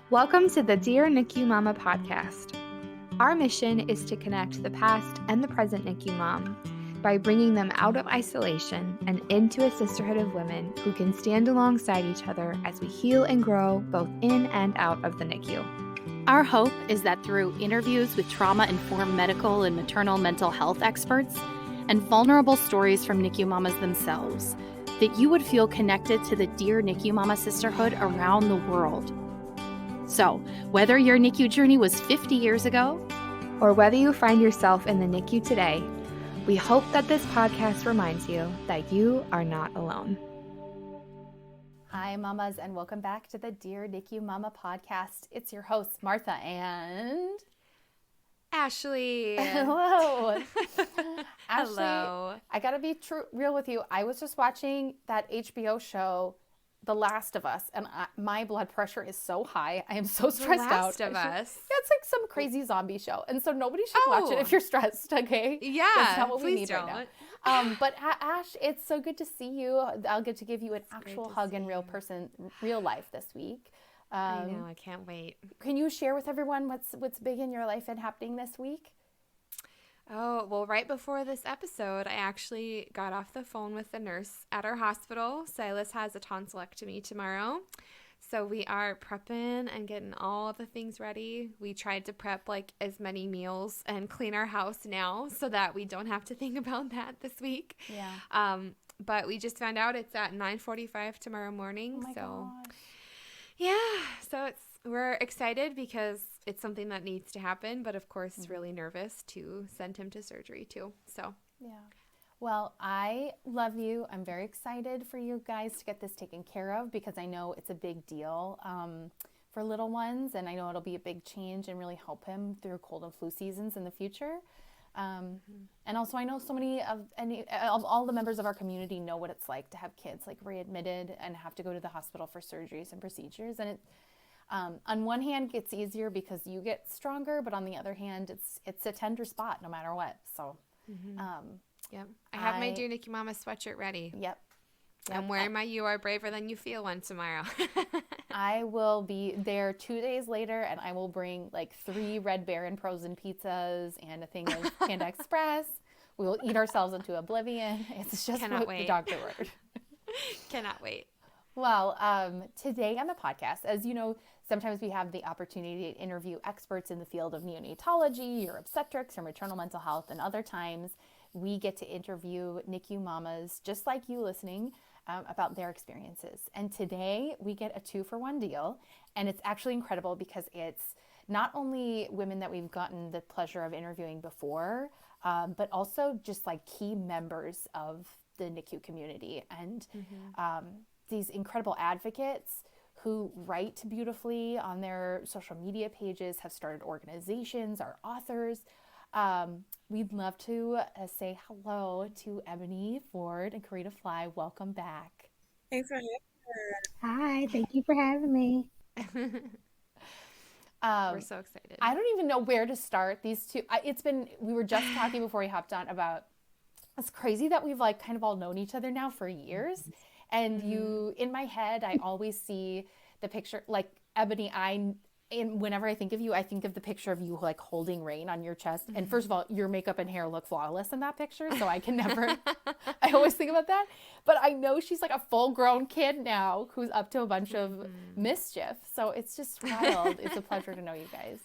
Welcome to the Dear NICU Mama podcast. Our mission is to connect the past and the present NICU mom by bringing them out of isolation and into a sisterhood of women who can stand alongside each other as we heal and grow both in and out of the NICU. Our hope is that through interviews with trauma-informed medical and maternal mental health experts and vulnerable stories from NICU mamas themselves, that you would feel connected to the Dear NICU Mama sisterhood around the world. So, whether your NICU journey was 50 years ago, or whether you find yourself in the NICU today, we hope that this podcast reminds you that you are not alone. Hi, mamas, and welcome back to the Dear NICU Mama podcast. It's your hosts, Martha and Ashley. Hello. Ashley, Hello. I gotta be real with you. I was just watching that HBO show, The Last of Us, and my blood pressure is so high. I am so stressed out. The Last of Us? Yeah, it's like some crazy zombie show, and so nobody should watch it if you're stressed. Okay? Yeah, that's not what we please need don't. right now. But Ash, it's so good to see you. I'll get to give you an actual hug in real life this week. I know, I can't wait. Can you share with everyone what's big in your life and happening this week? Oh, well, right before this episode, I actually got off the phone with the nurse at our hospital. Silas has a tonsillectomy tomorrow. So we are prepping and getting all the things ready. We tried to prep like as many meals and clean our house now so that we don't have to think about that this week. Yeah. But we just found out it's at 9:45 tomorrow morning. Oh my gosh. Yeah, so we're excited because it's something that needs to happen, but of course really nervous to send him to surgery too. So yeah. Well, I love you. I'm very excited for you guys to get this taken care of because I know it's a big deal for little ones, and I know it'll be a big change and really help him through cold and flu seasons in the future. And also I know so many of all the members of our community know what it's like to have kids like readmitted and have to go to the hospital for surgeries and procedures. And it, on one hand, gets easier because you get stronger, but on the other hand, it's a tender spot no matter what. So, yep. I have my Dear NICU Mama sweatshirt ready. Yep. I'm wearing my You Are Braver Than You Feel one tomorrow. I will be there 2 days later, and I will bring like 3 Red Baron frozen pizzas and a thing of Panda Express. We will eat ourselves into oblivion. It's just what the doctor ordered. Cannot wait. Well, today on the podcast, as you know, sometimes we have the opportunity to interview experts in the field of neonatology or obstetrics or maternal mental health, and other times we get to interview NICU mamas just like you listening about their experiences. And today we get a 2-for-1 deal, and it's actually incredible because it's not only women that we've gotten the pleasure of interviewing before, but also just like key members of the NICU community and these incredible advocates who write beautifully on their social media pages, have started organizations, are authors. We'd love to say hello to Ebony Ford and Carrita Fly. Welcome back. Thanks for having me. Hi, thank you for having me. We're so excited. I don't even know where to start. These two, we were just talking before we hopped on about, it's crazy that we've like kind of all known each other now for years. And in my head, I always see the picture, like Ebony, and whenever I think of you, I think of the picture of you like holding Rain on your chest. And first of all, your makeup and hair look flawless in that picture. So I can never, I always think about that. But I know she's like a full grown kid now who's up to a bunch of mischief. So it's just wild. It's a pleasure to know you guys.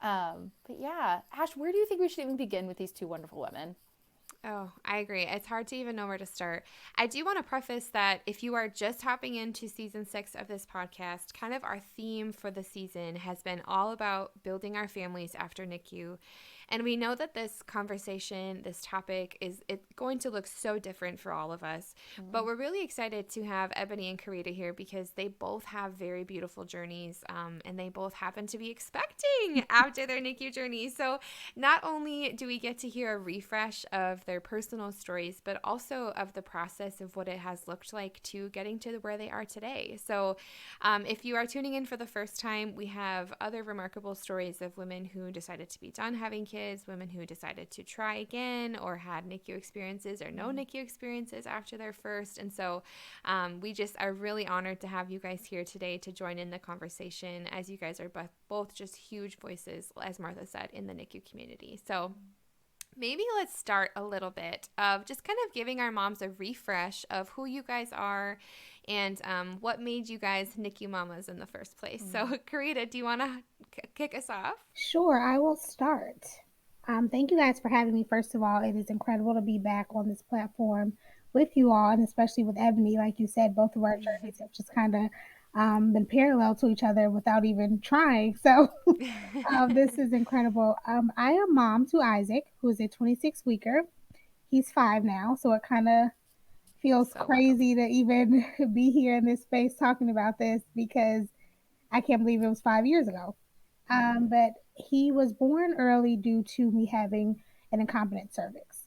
But yeah, Ash, where do you think we should even begin with these 2 wonderful women? Oh, I agree. It's hard to even know where to start. I do want to preface that if you are just hopping into season 6 of this podcast, kind of our theme for the season has been all about building our families after NICU. And we know that this conversation, this topic, it's going to look so different for all of us. But we're really excited to have Ebony and Carrita here because they both have very beautiful journeys, and they both happen to be expecting after their NICU journey. So not only do we get to hear a refresh of their personal stories, but also of the process of what it has looked like to getting to where they are today. So if you are tuning in for the first time, we have other remarkable stories of women who decided to be done having kids kids, women who decided to try again or had NICU experiences or no NICU experiences after their first. And so we just are really honored to have you guys here today to join in the conversation, as you guys are both just huge voices, as Martha said, in the NICU community. So maybe let's start a little bit of just kind of giving our moms a refresh of who you guys are and what made you guys NICU mamas in the first place. So, Carrita, do you want to kick us off? Sure, I will start. Thank you guys for having me. First of all, it is incredible to be back on this platform with you all, and especially with Ebony. Like you said, both of our journeys have just kind of been parallel to each other without even trying. So this is incredible. I am mom to Isaac, who is a 26-weeker. He's 5 now, so it kind of feels So crazy to even be here in this space talking about this because I can't believe it was 5 years ago. But he was born early due to me having an incompetent cervix.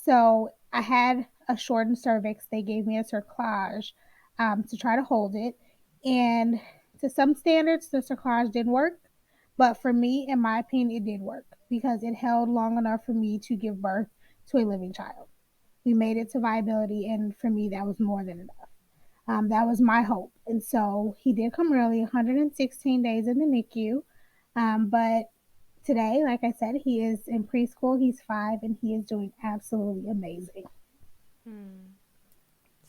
So I had a shortened cervix. They gave me a cerclage to try to hold it. And to some standards, the cerclage didn't work. But for me, in my opinion, it did work because it held long enough for me to give birth to a living child. We made it to viability, and for me, that was more than enough. That was my hope. And so he did come early, 116 days in the NICU. But today, like I said, he is in preschool. He's 5, and he is doing absolutely amazing.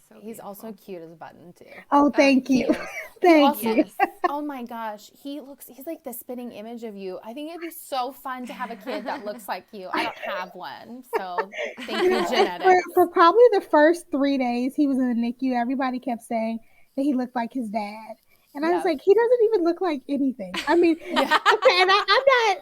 So He's beautiful. also cute as a button too. Oh, thank you. Thank you. Oh my gosh, he's like the spitting image of you. I think it'd be so fun to have a kid that looks like you. I don't have one, so thank you, genetics. For probably the first 3 days he was in the NICU, everybody kept saying that he looked like his dad. And I was like, he doesn't even look like anything. I mean, okay, and I'm not,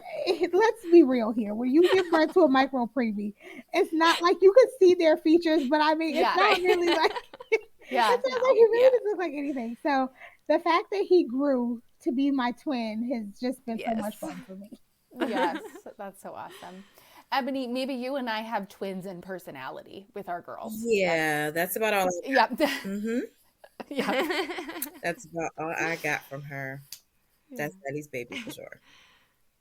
let's be real here. When you give birth to a micro preemie, it's not like you could see their features, but I mean, it's not really like, it sounds like he really doesn't look like anything. So the fact that he grew to be my twin has just been so much fun for me. Yes, that's so awesome. Ebony, maybe you and I have twins in personality with our girls. Yeah, that's about all. Yep. Mm-hmm. Yeah. That's about all I got from her. That's Daddy's baby for sure.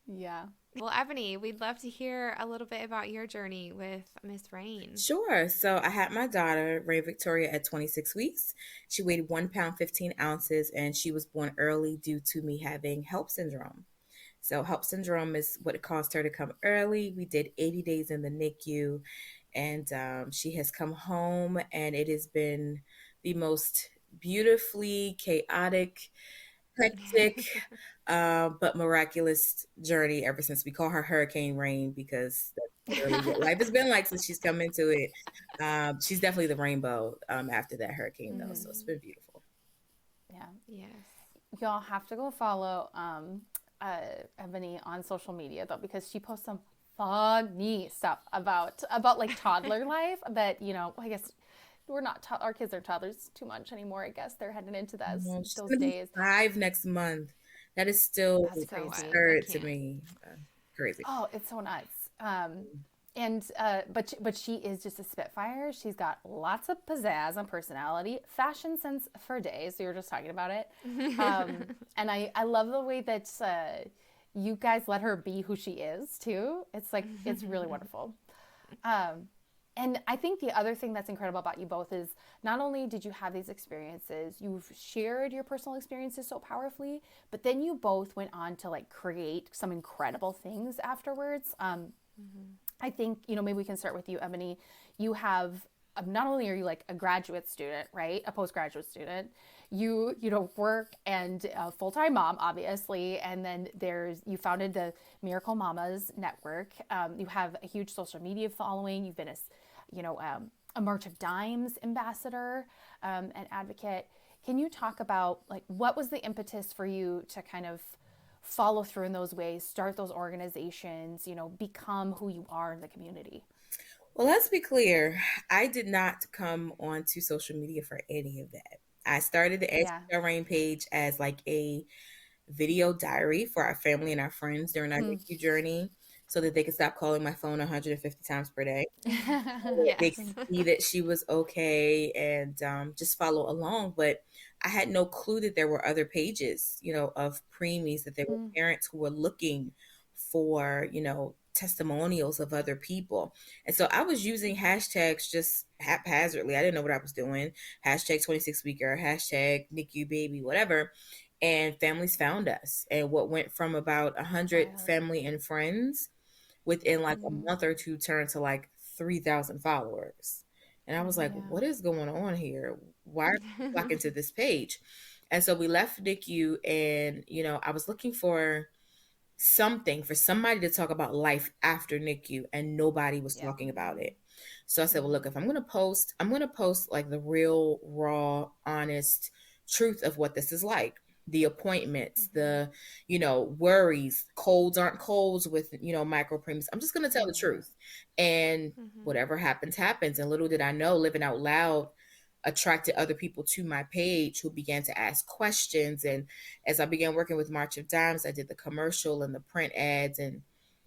Yeah. Well, Ebony, we'd love to hear a little bit about your journey with Miss Rain. Sure. So I had my daughter, Rain Victoria, at 26 weeks. She weighed 1 pound, 15 ounces, and she was born early due to me having HELLP syndrome. So HELLP syndrome is what it caused her to come early. We did 80 days in the NICU, and she has come home, and it has been the most beautifully chaotic, hectic, but miraculous journey ever since. We call her Hurricane Rain because that's literally what life has been like since she's come into it. She's definitely the rainbow after that hurricane, though. So it's been beautiful. Yeah. Yes. Y'all have to go follow Ebony on social media though, because she posts some funny stuff about like toddler life that, you know, I guess we're not our kids are toddlers too much anymore. I guess they're heading into those days. 5 next month. That is still absurd to me. Crazy. Oh, it's so nuts. But she is just a spitfire. She's got lots of pizzazz and personality, fashion sense for days. So you were just talking about it. And I love the way that you guys let her be who she is too. It's like, it's really wonderful. And I think the other thing that's incredible about you both is not only did you have these experiences, you've shared your personal experiences so powerfully, but then you both went on to like create some incredible things afterwards. I think, you know, maybe we can start with you, Ebony. You have, not only are you like a graduate student, right? A postgraduate student, you know, work and a full-time mom, obviously. And then you founded the Miracle Mamas Network. You have a huge social media following. You've been a March of Dimes ambassador, and advocate. Can you talk about like, what was the impetus for you to kind of follow through in those ways, start those organizations, you know, become who you are in the community? Well, let's be clear. I did not come onto social media for any of that. I started the Ask Rain page as like a video diary for our family and our friends during our NICU journey so that they could stop calling my phone 150 times per day. They could see that she was okay and just follow along. But I had no clue that there were other pages, you know, of preemies, that there were parents who were looking for, you know, testimonials of other people. And so I was using hashtags just haphazardly. I didn't know what I was doing. Hashtag 26 weeker, hashtag NICU baby, whatever. And families found us. And what went from about 100 family and friends within like a month or two turned to like 3,000 followers. And I was like, what is going on here? Why are you flocking to this page? And so we left NICU, and, you know, I was looking for something for somebody to talk about life after NICU, and nobody was talking about it. So I said, well, look, if I'm going to post like the real, raw, honest truth of what this is like. The appointments, the, you know, worries, colds aren't colds with, you know, micropreemies. I'm just going to tell the truth. And whatever happens, happens. And little did I know, Living Out Loud attracted other people to my page who began to ask questions. And as I began working with March of Dimes, I did the commercial and the print ads, and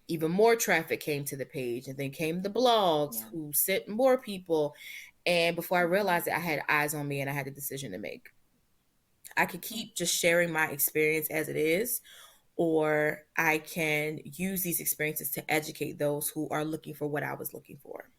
even more traffic came to the page. And then came the blogs who sent more people. And before I realized it, I had eyes on me and I had a decision to make. I could keep just sharing my experience as it is, or I can use these experiences to educate those who are looking for what I was looking for.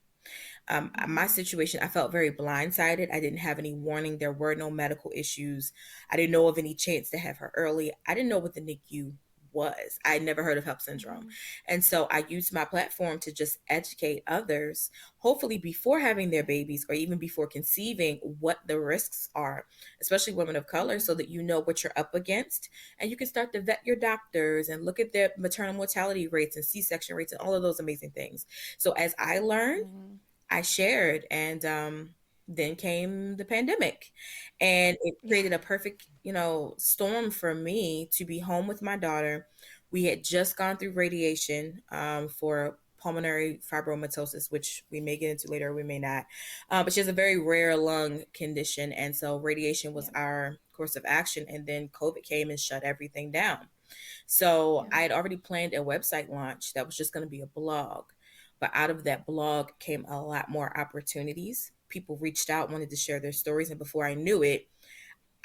My situation, I felt very blindsided. I didn't have any warning. There were no medical issues. I didn't know of any chance to have her early. I didn't know what the NICU was. I had never heard of HELLP syndrome. And so I used my platform to just educate others, hopefully before having their babies or even before conceiving, what the risks are, especially women of color, so that you know what you're up against. And you can start to vet your doctors and look at their maternal mortality rates and C-section rates and all of those amazing things. So as I learned, I shared, and then came the pandemic, and it created a perfect, you know, storm for me to be home with my daughter. We had just gone through radiation for pulmonary fibromatosis, which we may get into later, we may not. But she has a very rare lung condition, and so radiation was our course of action. And then COVID came and shut everything down. So I had already planned a website launch that was just going to be a blog. But out of that blog came a lot more opportunities. People reached out, wanted to share their stories. And before I knew it,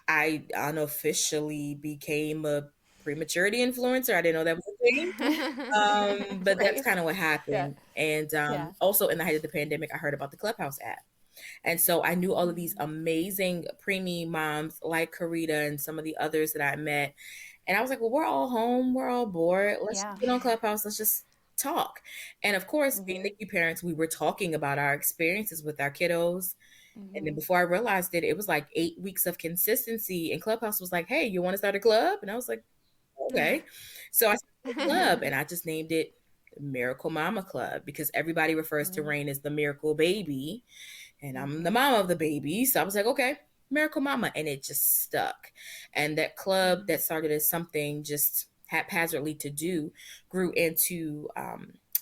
I unofficially became a prematurity influencer. I didn't know that was a thing. But that's kind of what happened. And also in the height of the pandemic, I heard about the Clubhouse app. And so I knew all of these amazing preemie moms like Carrita and some of the others that I met. And I was like, well, we're all home. We're all bored. Let's just get on Clubhouse. Let's just talk. And of course, being NICU parents, we were talking about our experiences with our kiddos. And then before I realized it, it was like 8 weeks of consistency. And Clubhouse was like, hey, you want to start a club? And I was like, okay. So I started a club, and I just named it Miracle Mama Club, because everybody refers to Rain as the miracle baby. And I'm the mama of the baby. So I was like, okay, Miracle Mama. And it just stuck. And that club that started as something just haphazardly to do grew into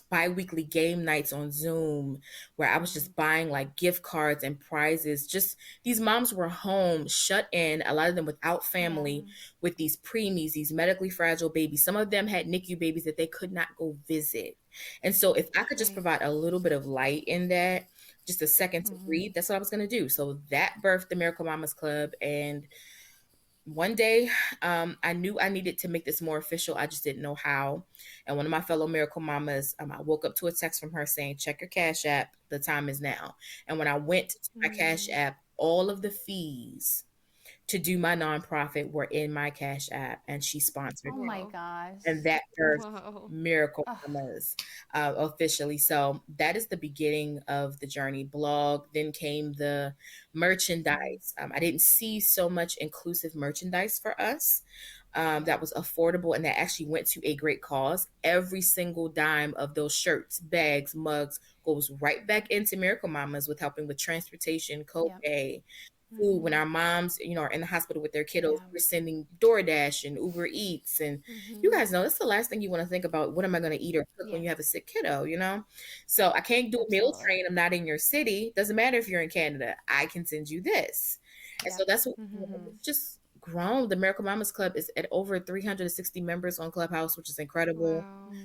bi-weekly game nights on Zoom, where I was just buying like gift cards and prizes. Just these moms were home, shut in, a lot of them without family, with these preemies, these medically fragile babies. Some of them had NICU babies that they could not go visit. And so if I could just provide a little bit of light in that, just a second to breathe, that's what I was going to do. So that birthed the Miracle Mamas Club. And one day, I knew I needed to make this more official. I just didn't know how. And one of my fellow Miracle Mamas, I woke up to a text from her saying, check your Cash App. The time is now. And when I went to my Cash App, all of the fees to do my nonprofit were in my Cash App, and she sponsored it. Oh my gosh. And that birthed Miracle Mamas officially. So that is the beginning of the journey. Blog, then came the merchandise. I didn't see so much inclusive merchandise for us that was affordable and that actually went to a great cause. Every single dime of those shirts, bags, mugs goes right back into Miracle Mamas, with helping with transportation, copay, food. When our moms, you know, are in the hospital with their kiddos, we're sending DoorDash and Uber Eats. And you guys know that's the last thing you want to think about. What am I going to eat or cook when you have a sick kiddo, you know? So I can't do a meal train. I'm not in your city. Doesn't matter if you're in Canada. I can send you this. And so that's what it's just grown. The Miracle Mamas Club is at over 360 members on Clubhouse, which is incredible.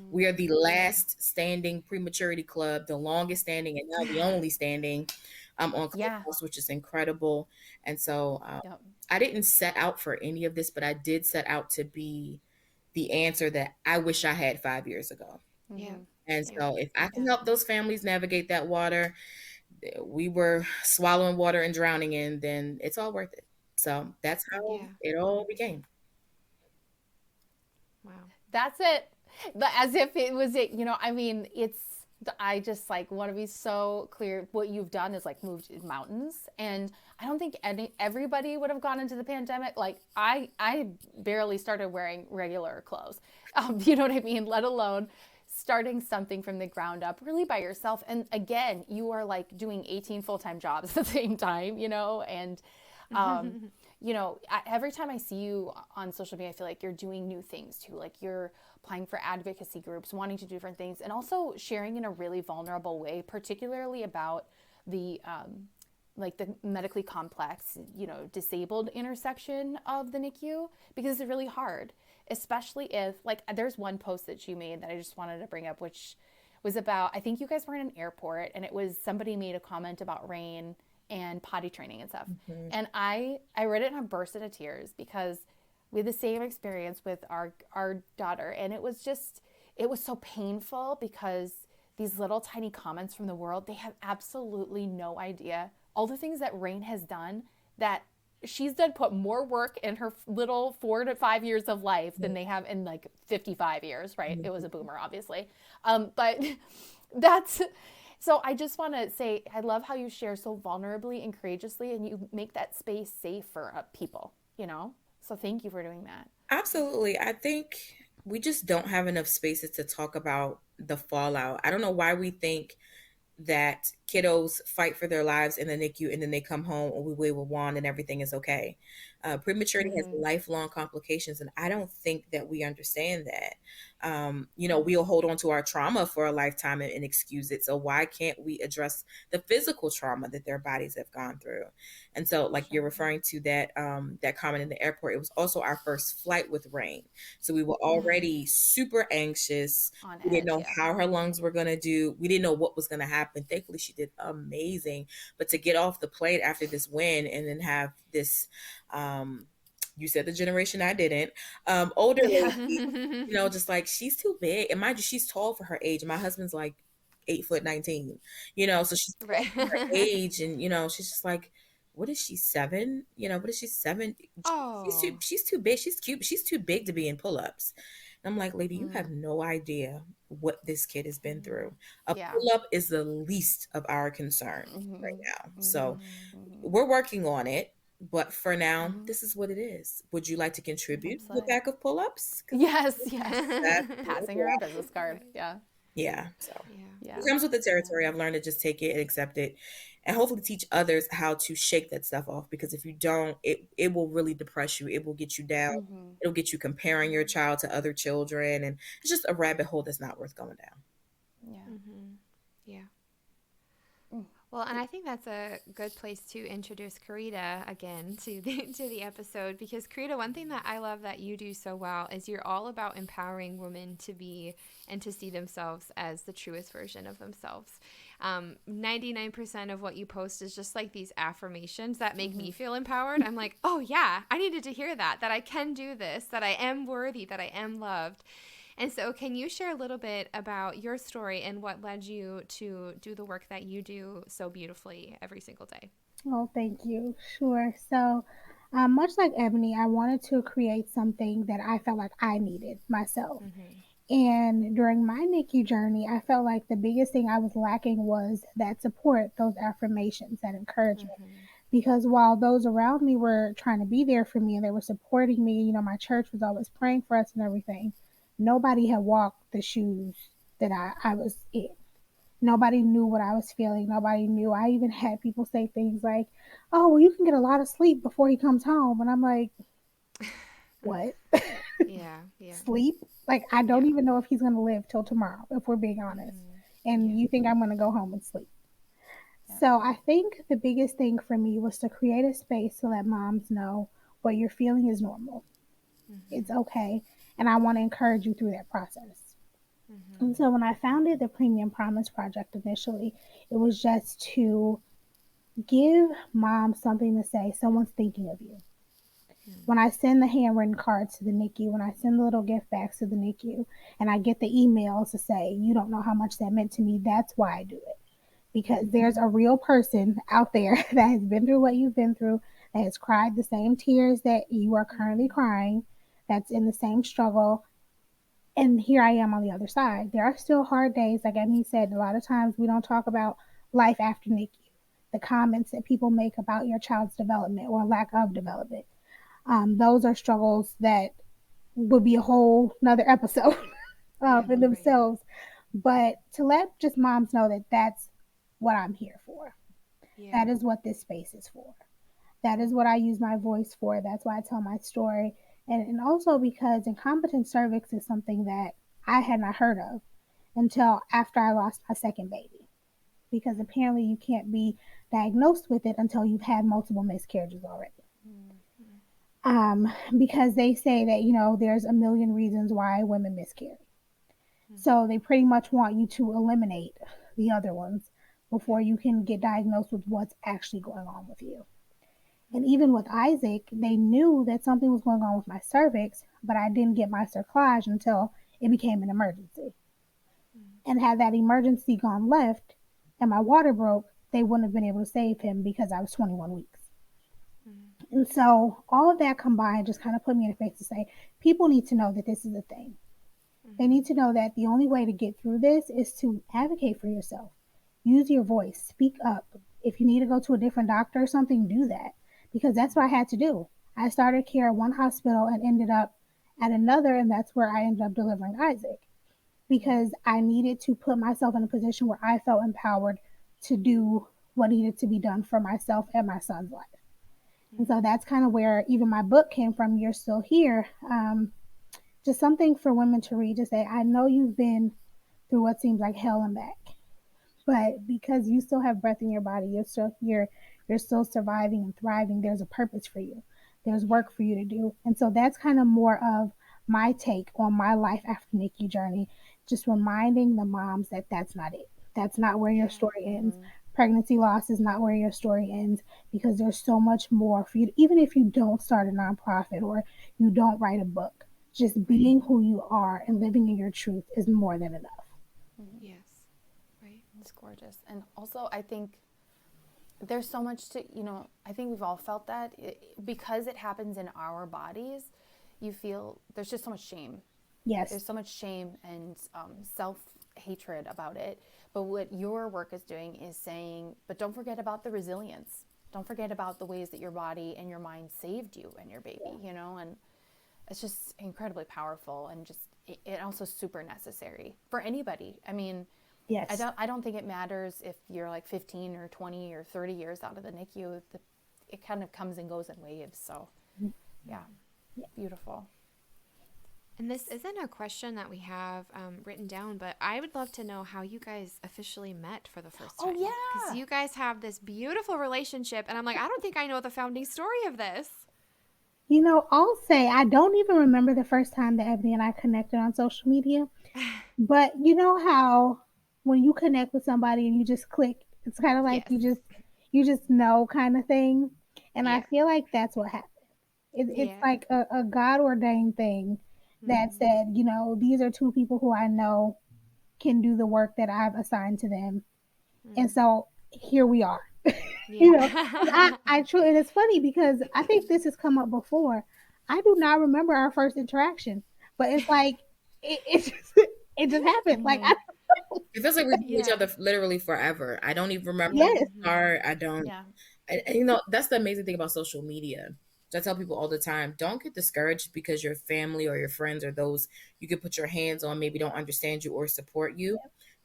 We are the last standing prematurity club, the longest standing and now the only standing on Clubhouse, which is incredible. And so I didn't set out for any of this, but I did set out to be the answer that I wish I had 5 years ago. Yeah. And Yeah. so if I can help those families navigate that water we were swallowing water and drowning in, then it's all worth it. So that's how it all began. Wow. That's it. As if it was it, you know, I mean, I just like want to be so clear. What you've done is like moved mountains. And I don't think everybody would have gone into the pandemic. Like I barely started wearing regular clothes. You know what I mean? Let alone starting something from the ground up really by yourself. And again, you are like doing 18 full-time jobs at the same time, you know, and, you know, every time I see you on social media, I feel like you're doing new things too. Like you're applying for advocacy groups, wanting to do different things, and also sharing in a really vulnerable way, particularly about the, like the medically complex, you know, disabled intersection of the NICU, because it's really hard, especially if, like, there's one post that you made that I just wanted to bring up, which was about, I think you guys were in an airport, and it was somebody made a comment about rain and potty training and stuff. Mm-hmm. And I read it and I burst into tears because we had the same experience with our daughter. And it was so painful because these little tiny comments from the world, they have absolutely no idea all the things that Rain has done, that she's done put more work in her little 4 to 5 years of life than they have in like 55 years, right? Mm-hmm. It was a boomer, obviously. But that's... So I just want to say, I love how you share so vulnerably and courageously, and you make that space safe for people, you know? So thank you for doing that. Absolutely. I think we just don't have enough spaces to talk about the fallout. I don't know why we think that kiddos fight for their lives in the NICU and then they come home and we wave a wand and everything is okay. Prematurity has lifelong complications, and I don't think that we understand that. You know, we'll hold on to our trauma for a lifetime and excuse it. So why can't we address the physical trauma that their bodies have gone through? And so, like you're referring to that that comment in the airport, it was also our first flight with Rain. So we were already super anxious. We didn't know how her lungs were going to do. We didn't know what was going to happen. Thankfully, she did amazing. But to get off the plane after this win and then have this, you said the generation I didn't, older lady, you know, just like, she's too big. And mind you, she's tall for her age. My husband's like 8'19", you know, so she's tall for her age. And, you know, she's just like, what is she, 7? You know, what is she, 7? She's too big. She's cute. She's too big to be in pull-ups. And I'm like, lady, you have no idea what this kid has been through. A pull-up is the least of our concern right now. So we're working on it. But for now, this is what it is. Would you like to contribute to the pack of pull-ups? Yes. Passing her a business card. Yeah. So it comes with the territory. I've learned to just take it and accept it, and hopefully teach others how to shake that stuff off. Because if you don't, it will really depress you. It will get you down. It'll get you comparing your child to other children, and it's just a rabbit hole that's not worth going down. Yeah. Well, and I think that's a good place to introduce Carrita again to the episode, because Carrita, one thing that I love that you do so well is you're all about empowering women to be and to see themselves as the truest version of themselves. 99% of what you post is just like these affirmations that make me feel empowered. I'm like, oh yeah, I needed to hear that I can do this, that I am worthy, that I am loved. And so can you share a little bit about your story and what led you to do the work that you do so beautifully every single day? Oh, thank you. Sure. So much like Ebony, I wanted to create something that I felt like I needed myself. And during my NICU journey, I felt like the biggest thing I was lacking was that support, those affirmations, that encouragement. Because while those around me were trying to be there for me and they were supporting me, you know, my church was always praying for us and everything, nobody had walked the shoes that I was in. Nobody knew what I was feeling. Nobody knew. I even had people say things like, oh, well, you can get a lot of sleep before he comes home. And I'm like, what? Sleep? Like, I don't even know if he's going to live till tomorrow, if we're being honest. And you think I'm going to go home and sleep. So I think the biggest thing for me was to create a space to let moms know what you're feeling is normal. It's okay. And I want to encourage you through that process. And so when I founded the Premium Promise Project initially, it was just to give moms something to say. Someone's thinking of you. When I send the handwritten cards to the NICU, when I send the little gift bags to the NICU, and I get the emails to say, you don't know how much that meant to me, that's why I do it. Because there's a real person out there that has been through what you've been through, that has cried the same tears that you are currently crying, that's in the same struggle. And here I am on the other side. There are still hard days. Like Ebony said, a lot of times we don't talk about life after NICU, the comments that people make about your child's development or lack of development. Those are struggles that would be a whole another episode in themselves. But to let just moms know that that's what I'm here for. Yeah. That is what this space is for. That is what I use my voice for. That's why I tell my story. And also because incompetent cervix is something that I had not heard of until after I lost my second baby. Because apparently you can't be diagnosed with it until you've had multiple miscarriages already. Because they say that, you know, there's a million reasons why women miscarry. So they pretty much want you to eliminate the other ones before you can get diagnosed with what's actually going on with you. And even with Isaac, they knew that something was going on with my cervix, but I didn't get my cerclage until it became an emergency. And had that emergency gone left and my water broke, they wouldn't have been able to save him because I was 21 weeks. And so all of that combined just kind of put me in the face to say, people need to know that this is a thing. They need to know that the only way to get through this is to advocate for yourself. Use your voice. Speak up. If you need to go to a different doctor or something, do that. Because that's what I had to do. I started care at one hospital and ended up at another, and that's where I ended up delivering Isaac. Because I needed to put myself in a position where I felt empowered to do what needed to be done for myself and my son's life. And so that's kind of where even my book came from, You're Still Here. Just something for women to read, to say, I know you've been through what seems like hell and back, but because you still have breath in your body, you're still here, you're still surviving and thriving, there's a purpose for you. There's work for you to do. And so that's kind of more of my take on my life after NICU journey, just reminding the moms that that's not it. That's not where your story ends. Pregnancy loss is not where your story ends, because there's so much more for you. Even if you don't start a nonprofit or you don't write a book, just being who you are and living in your truth is more than enough. Yes. Right. It's gorgeous. And also, I think there's so much to, you know, I think we've all felt that because it happens in our bodies, you feel there's just so much shame. Yes. There's so much shame and self-hatred about it. But what your work is doing is saying, but don't forget about the resilience. Don't forget about the ways that your body and your mind saved you and your baby, you know, and it's just incredibly powerful, and just it also super necessary for anybody. I mean, yes. I don't think it matters if you're like 15 or 20 or 30 years out of the NICU. It kind of comes and goes in waves. So, yeah, beautiful. And this isn't a question that we have written down, but I would love to know how you guys officially met for the first time. Oh, yeah. Because you guys have this beautiful relationship, and I'm like, I don't think I know the founding story of this. You know, I'll say I don't even remember the first time that Ebony and I connected on social media. But you know how when you connect with somebody and you just click, it's kind of like Yes. you just know kind of thing. And I feel like that's what happened. It's like a God ordained thing that said, you know, these are two people who I know can do the work that I've assigned to them. And so here we are. You know, I truly, and it's funny because I think this has come up before. I do not remember our first interaction, but it's like it just happened. Like it feels like we've known each other literally forever. I don't even remember yes. the start. I don't. Yeah. And, you know, that's the amazing thing about social media. So I tell people all the time, don't get discouraged because your family or your friends or those you could put your hands on maybe don't understand you or support you.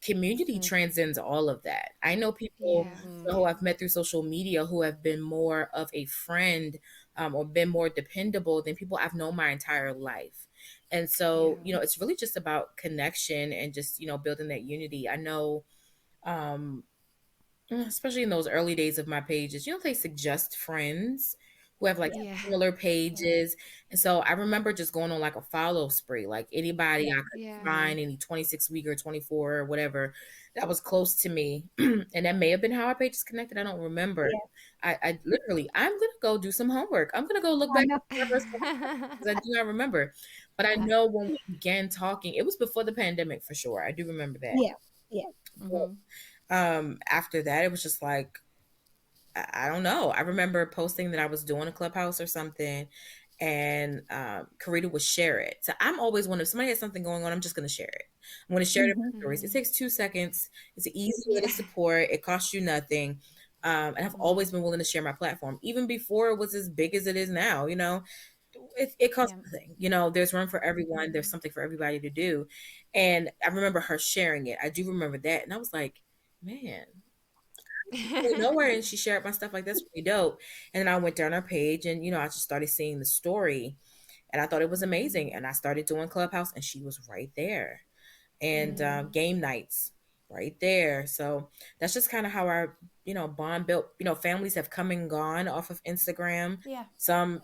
Community transcends all of that. I know people who I've met through social media who have been more of a friend or been more dependable than people I've known my entire life. And so, you know, it's really just about connection and just, you know, building that unity. I know, especially in those early days of my pages, you know, they suggest friends who have like Yeah. similar pages. And so I remember just going on like a follow spree, like anybody I could Yeah. find, any 26-week or 24 or whatever that was close to me. And that may have been how our pages connected. I don't remember. I literally, I'm going to go do some homework. I'm going to go look back at our first because I do not remember. But I know when we began talking, it was before the pandemic for sure. I do remember that. Yeah. But, after that, it was just like, I don't know. I remember posting that I was doing a Clubhouse or something, and Carrita would share it. So I'm always one, if somebody has something going on, I'm just going to share it. I'm going to share it in my stories. It takes 2 seconds. It's an easy way to support. It costs you nothing. And I've always been willing to share my platform, even before it was as big as it is now. You know, it costs nothing. You know, there's room for everyone. There's something for everybody to do. And I remember her sharing it. I do remember that. And I was like, man, nowhere. And she shared my stuff like, that's pretty dope. And then I went down her page and, I just started seeing the story and I thought it was amazing. And I started doing Clubhouse and she was right there. And game nights right there. So that's just kind of how our, bond built. Families have come and gone off of Instagram. Yeah. Some,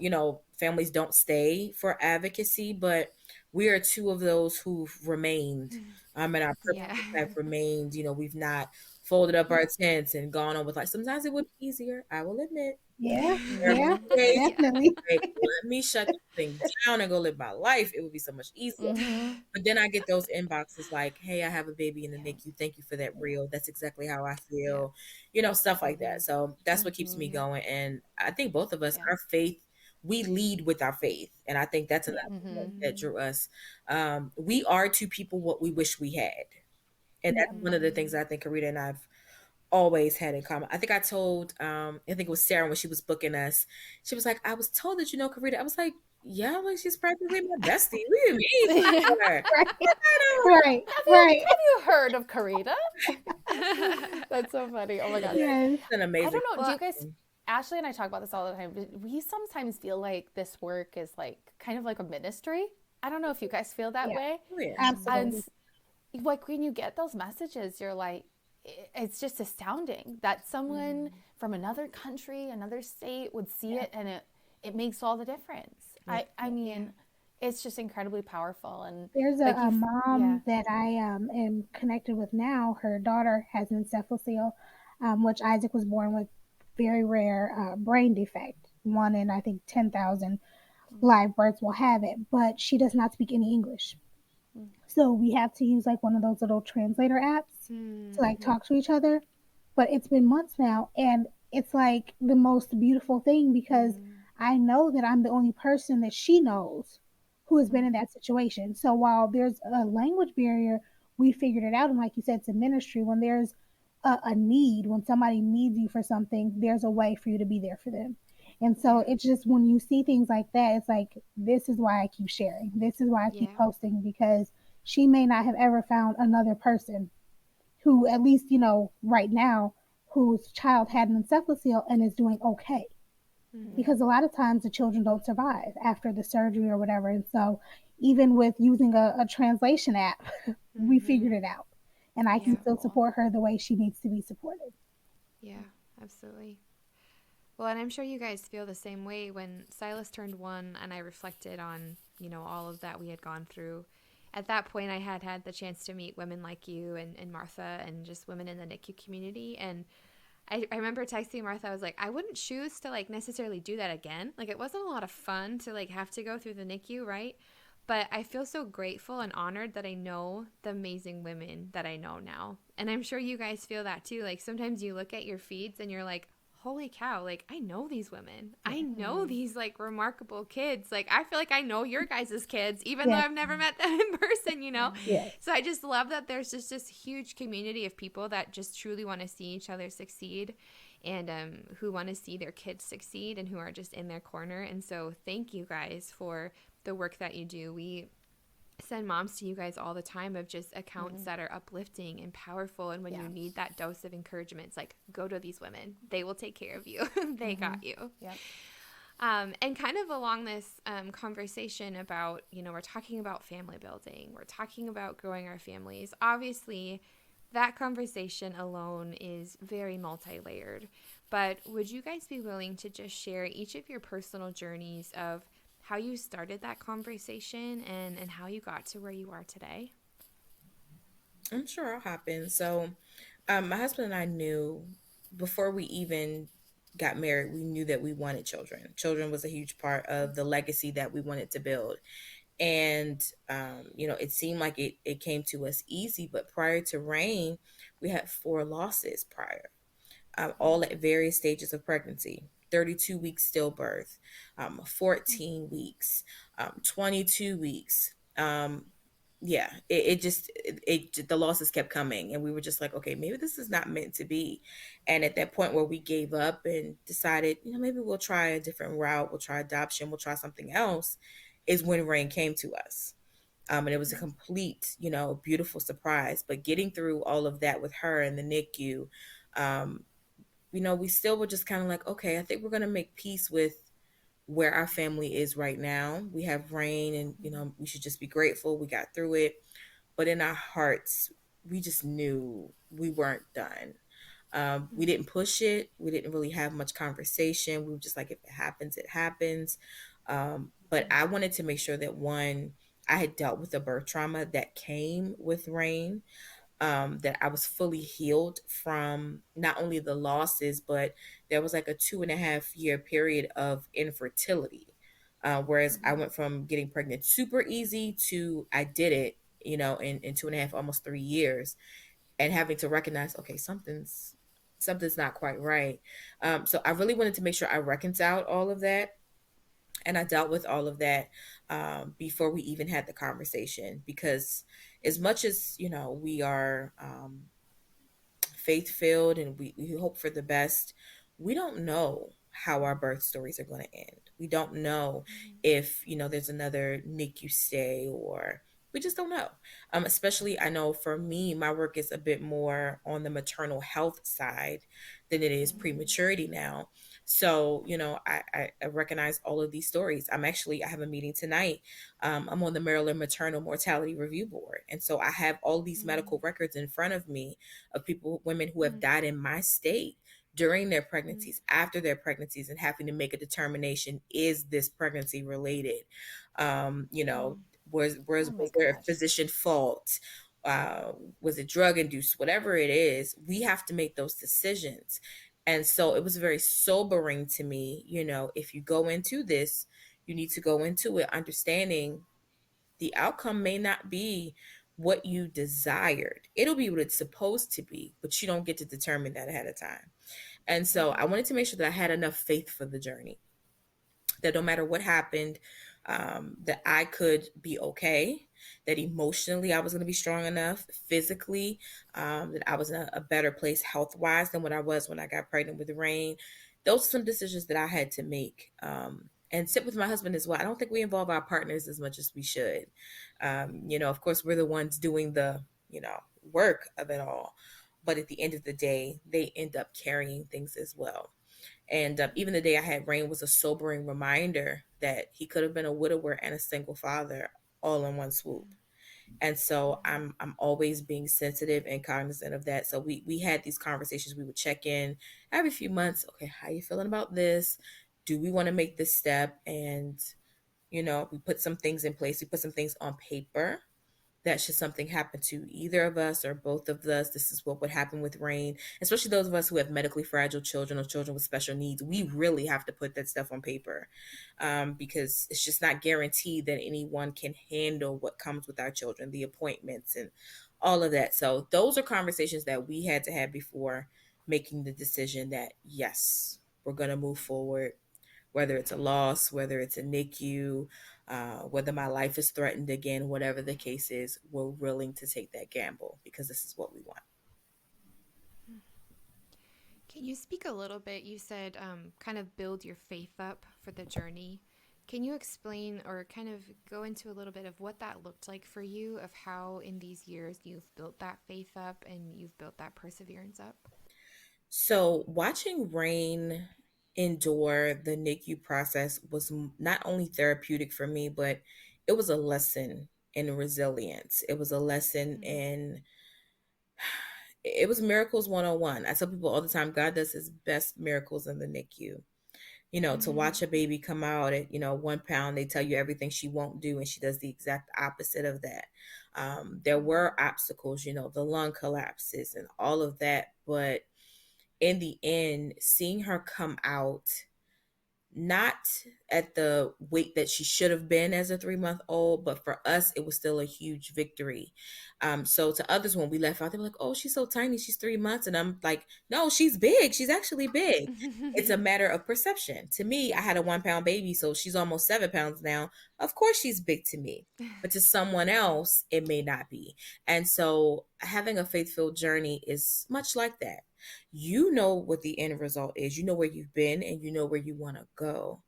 families don't stay for advocacy, but we are two of those who've remained. And our purposes have remained. We've not folded up our tents and gone on with life. Sometimes it would be easier, I will admit. Definitely. Like, let me shut this thing down and go live my life. It would be so much easier. But then I get those inboxes like, hey, I have a baby in the NICU. Thank you for that reel. That's exactly how I feel. Stuff like that. So that's what keeps me going. And I think both of us, our faith, we lead with our faith. And I think that's another thing that drew us. We are to people what we wish we had. And that's one of the things I think Carrita and I've always had in common. I think I told, I think it was Sarah when she was booking us. She was like, I was told that Carrita. I was like, yeah, like she's practically my bestie. What do you mean? Right. Have you heard of Carrita? That's so funny. Oh my God. It's an amazing. I don't know. Do you guys, Ashley and I talk about this all the time. We sometimes feel like this work is like kind of like a ministry. I don't know if you guys feel that way. Oh, yeah. Absolutely. And like when you get those messages, you're like, it's just astounding that someone from another country, another state would see it, and it makes all the difference. I mean, it's just incredibly powerful. And there's a mom that I am connected with now. Her daughter has encephalocele, which Isaac was born with, very rare brain defect. 1 in, I think, 10,000 live births will have it, but she does not speak any English. So we have to use like one of those little translator apps to like talk to each other. But it's been months now, and it's like the most beautiful thing because I know that I'm the only person that she knows who has been in that situation. So while there's a language barrier, we figured it out. And like you said, it's a ministry. When there's a need, when somebody needs you for something, there's a way for you to be there for them. And so it's just when you see things like that, it's like, this is why I keep sharing. This is why I keep posting, because she may not have ever found another person who, at least, right now, whose child had an encephalocele and is doing okay. Because a lot of times the children don't survive after the surgery or whatever. And so even with using a translation app, we figured it out. And I can still support her the way she needs to be supported. Yeah, absolutely. Well, and I'm sure you guys feel the same way. When Silas turned 1 and I reflected on, all of that we had gone through, at that point I had the chance to meet women like you and Martha and just women in the NICU community. And I remember texting Martha, I was like, I wouldn't choose to like necessarily do that again. Like, it wasn't a lot of fun to like have to go through the NICU, right? But I feel so grateful and honored that I know the amazing women that I know now. And I'm sure you guys feel that too. Like, sometimes you look at your feeds and you're like, holy cow, like, I know these women. I know these like remarkable kids. Like, I feel like I know your guys' kids, even though I've never met them in person, So I just love that there's just this huge community of people that just truly want to see each other succeed, and who want to see their kids succeed, and who are just in their corner. And so thank you guys for the work that you do. We send moms to you guys all the time of just accounts that are uplifting and powerful, and when you need that dose of encouragement, it's like, go to these women. They will take care of you. They got you. And kind of along this conversation about, we're talking about family building, we're talking about growing our families. Obviously, that conversation alone is very multi-layered, But would you guys be willing to just share each of your personal journeys of how you started that conversation and how you got to where you are today? I'm sure I'll hop in. So, my husband and I knew before we even got married, we knew that we wanted children. Children was a huge part of the legacy that we wanted to build. And, it seemed like it came to us easy, but prior to Rain, we had 4 losses prior, all at various stages of pregnancy. 32 weeks stillbirth, 14 weeks, 22 weeks. Yeah, it just the losses kept coming, and we were just like, okay, maybe this is not meant to be. And at that point where we gave up and decided, maybe we'll try a different route, we'll try adoption, we'll try something else, is when Rain came to us. And it was a complete, beautiful surprise. But getting through all of that with her in the NICU, um, we still were just kind of like, okay, I think we're going to make peace with where our family is right now. We have Rain, and, we should just be grateful we got through it. But in our hearts, we just knew we weren't done. We didn't push it. We didn't really have much conversation. We were just like, if it happens, it happens. But I wanted to make sure that, one, I had dealt with the birth trauma that came with Rain, that I was fully healed from not only the losses, but there was like a 2.5 year period of infertility. Whereas I went from getting pregnant super easy to I did it, in 2.5, almost 3 years, and having to recognize, okay, something's not quite right. So I really wanted to make sure I reconciled all of that, and I dealt with all of that, before we even had the conversation. Because as much as we are, faith filled, and we hope for the best, we don't know how our birth stories are going to end. We don't know if there's another NICU stay, or we just don't know. Especially, I know for me, my work is a bit more on the maternal health side than it is prematurity now. So, I recognize all of these stories. I have a meeting tonight. I'm on the Maryland Maternal Mortality Review Board. And so I have all these medical records in front of me of women who have died in my state during their pregnancies, after their pregnancies, and having to make a determination, is this pregnancy related? Was there a physician fault? Was it drug induced? Whatever it is, we have to make those decisions. And so it was very sobering to me. If you go into this, you need to go into it understanding the outcome may not be what you desired. It'll be what it's supposed to be, but you don't get to determine that ahead of time. And so I wanted to make sure that I had enough faith for the journey, that no matter what happened, that I could be okay, that emotionally I was going to be strong enough, physically, that I was in a better place health-wise than what I was when I got pregnant with Rain. Those are some decisions that I had to make, and sit with my husband as well. I don't think we involve our partners as much as we should. Of course, we're the ones doing the, work of it all. But at the end of the day, they end up carrying things as well. And even the day I had Rain was a sobering reminder that he could have been a widower and a single father all in one swoop. And so I'm always being sensitive and cognizant of that. So we had these conversations. We would check in every few months. Okay, how you feeling about this? Do we want to make this step? And we put some things in place. We put some things on paper that should something happen to either of us or both of us, this is what would happen with Rain. Especially those of us who have medically fragile children or children with special needs. We really have to put that stuff on paper, because it's just not guaranteed that anyone can handle what comes with our children, the appointments and all of that. So those are conversations that we had to have before making the decision that, yes, we're going to move forward, whether it's a loss, whether it's a NICU, whether my life is threatened again, whatever the case is, we're willing to take that gamble because this is what we want. Can you speak a little bit? You said kind of build your faith up for the journey. Can you explain or kind of go into a little bit of what that looked like for you, of how in these years you've built that faith up and you've built that perseverance up? So watching Rain endure the NICU process was not only therapeutic for me, but it was a lesson in resilience. It was a lesson in it was miracles 101. I tell people all the time, God does his best miracles in the NICU. To watch a baby come out at 1 pound, they tell you everything she won't do, and she does the exact opposite of that. There were obstacles, the lung collapses and all of that, but in the end, seeing her come out not at the weight that she should have been as a 3-month old, but for us, it was still a huge victory. So to others, when we left out, they were like, "Oh, she's so tiny. She's 3 months." And I'm like, "No, she's big. She's actually big." It's a matter of perception. To me, I had a 1 pound baby, so she's almost 7 pounds now. Of course, she's big to me, but to someone else, it may not be. And so having a faith-filled journey is much like that. You know what the end result is. You know where you've been and you know where you want to go.